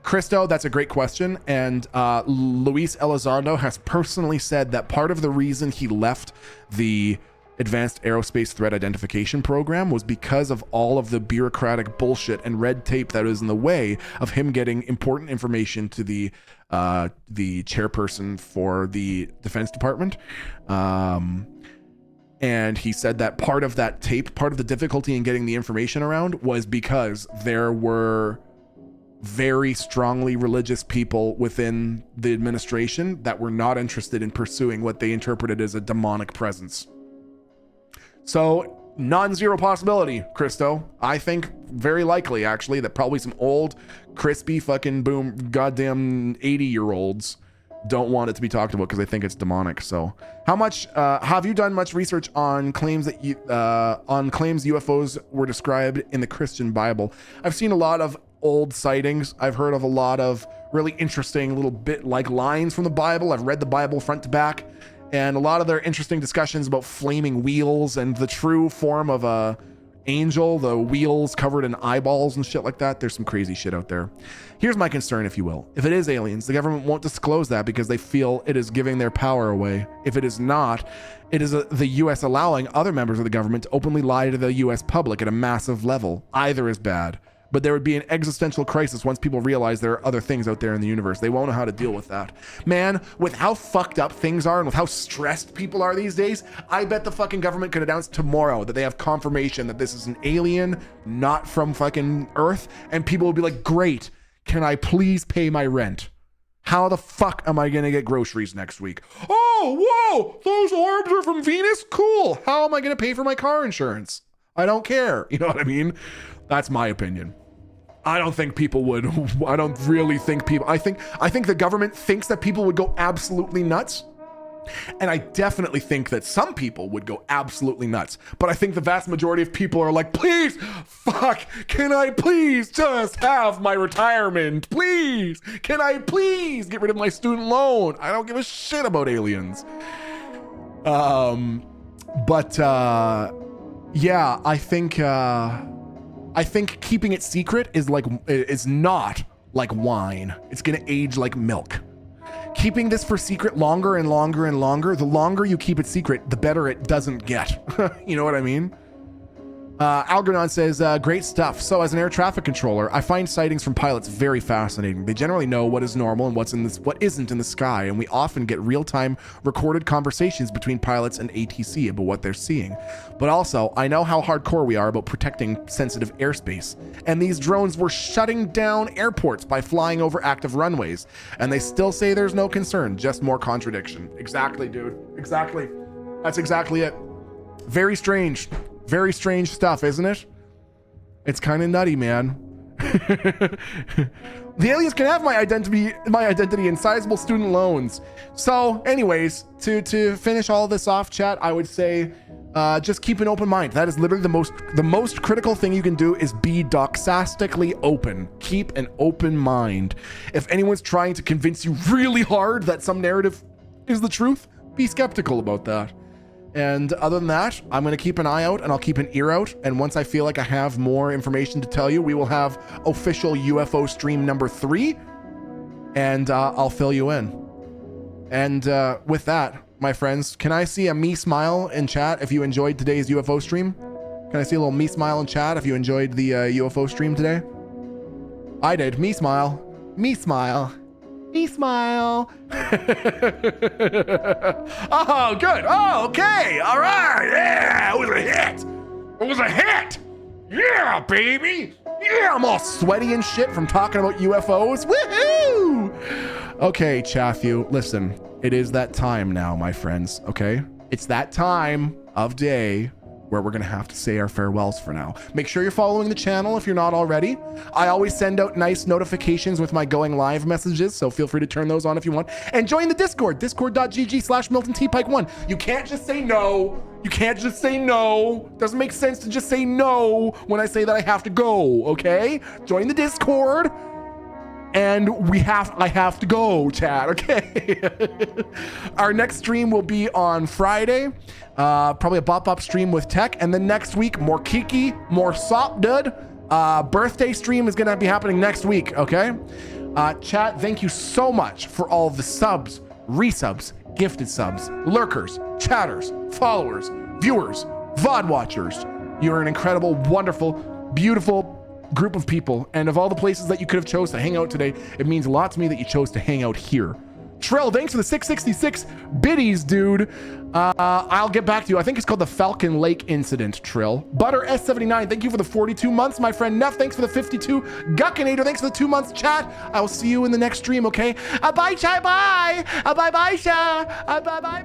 Christo, that's a great question. And Luis Elizondo has personally said that part of the reason he left the Advanced Aerospace Threat Identification Program was because of all of the bureaucratic bullshit and red tape that was in the way of him getting important information to the chairperson for the Defense Department. And he said that part of that tape, part of the difficulty in getting the information around was because there were very strongly religious people within the administration that were not interested in pursuing what they interpreted as a demonic presence. So non-zero possibility, Christo. I think very likely actually that probably some old crispy fucking boom goddamn 80-year-olds don't want it to be talked about because they think it's demonic. So how much have you done much research on claims that UFOs were described in the Christian Bible? I've seen a lot of old sightings. I've heard of a lot of really interesting little bit like lines from the Bible. I've read the Bible front to back, and a lot of their interesting discussions about flaming wheels and the true form of a angel, the wheels covered in eyeballs and shit like that. There's some crazy shit out there. Here's my concern, if you will. If it is aliens, the government won't disclose that because they feel it is giving their power away. If it is not, it is the US allowing other members of the government to openly lie to the US public at a massive level. Either is bad. But there would be an existential crisis once people realize there are other things out there in the universe. They won't know how to deal with that. Man, with how fucked up things are and with how stressed people are these days, I bet the fucking government could announce tomorrow that they have confirmation that this is an alien, not from fucking Earth, and people will be like, great, can I please pay my rent? How the fuck am I gonna get groceries next week? Oh, whoa, those orbs are from Venus? Cool. How am I gonna pay for my car insurance? I don't care. You know what I mean? That's my opinion. I don't think people would. I don't really think people. I think the government thinks that people would go absolutely nuts. And I definitely think that some people would go absolutely nuts. But I think the vast majority of people are like, please, fuck, can I please just have my retirement? Please, can I please get rid of my student loan? I don't give a shit about aliens. Yeah, I think keeping it secret is not like wine. It's gonna age like milk. Keeping this for secret longer and longer and longer, the longer you keep it secret, the better it doesn't get. You know what I mean? Algernon says, great stuff. So as an air traffic controller, I find sightings from pilots very fascinating. They generally know what is normal and what isn't in the sky, and we often get real-time recorded conversations between pilots and ATC about what they're seeing. But also, I know how hardcore we are about protecting sensitive airspace, and these drones were shutting down airports by flying over active runways, and they still say there's no concern, just more contradiction. Exactly, dude. Exactly. That's exactly it. Very strange. Very strange stuff, isn't it? It's kind of nutty, man. The aliens can have my identity and sizable student loans. So anyways, to finish all this off, chat, I would say just keep an open mind. That is literally the most critical thing you can do, is be doxastically open. Keep an open mind. If anyone's trying to convince you really hard that some narrative is the truth, be skeptical about that. And other than that, I'm going to keep an eye out and I'll keep an ear out. And once I feel like I have more information to tell you, we will have official UFO stream number 3, and I'll fill you in. And with that, my friends, can I see a me smile in chat if you enjoyed today's UFO stream? Can I see a little me smile in chat if you enjoyed the UFO stream today? I did. Me smile. Me smile. Me smile. Oh, good. Oh, okay. All right. Yeah, it was a hit. It was a hit. Yeah, baby. Yeah, I'm all sweaty and shit from talking about UFOs. Woohoo! Okay, Chathew, listen. It is that time now, my friends, okay? It's that time of day where we're gonna have to say our farewells for now. Make sure you're following the channel if you're not already. I always send out nice notifications with my going live messages, so feel free to turn those on if you want. And join the Discord, discord.gg/MiltonTpike1. You can't just say no. You can't just say no. Doesn't make sense to just say no when I say that I have to go, okay? Join the Discord. And I have to go, chat, okay? Our next stream will be on Friday. Probably a bop stream with tech. And then next week, more Kiki, more Sop Dud. Birthday stream is gonna be happening next week, okay? Chat, thank you so much for all of the subs, resubs, gifted subs, lurkers, chatters, followers, viewers, VOD watchers. You're an incredible, wonderful, beautiful group of people, and of all the places that you could have chose to hang out today, it means a lot to me that you chose to hang out here. Trill, thanks for the 666 biddies, dude. I'll get back to you. I think it's called the Falcon Lake Incident, Trill. Butter S79, thank you for the 42 months, my friend. Neff, thanks for the 52. Guckinator, thanks for the 2 months. Chat, I will see you in the next stream, okay? Bye, Chai, bye. Bye, bye, Sha. Bye, bye, bye.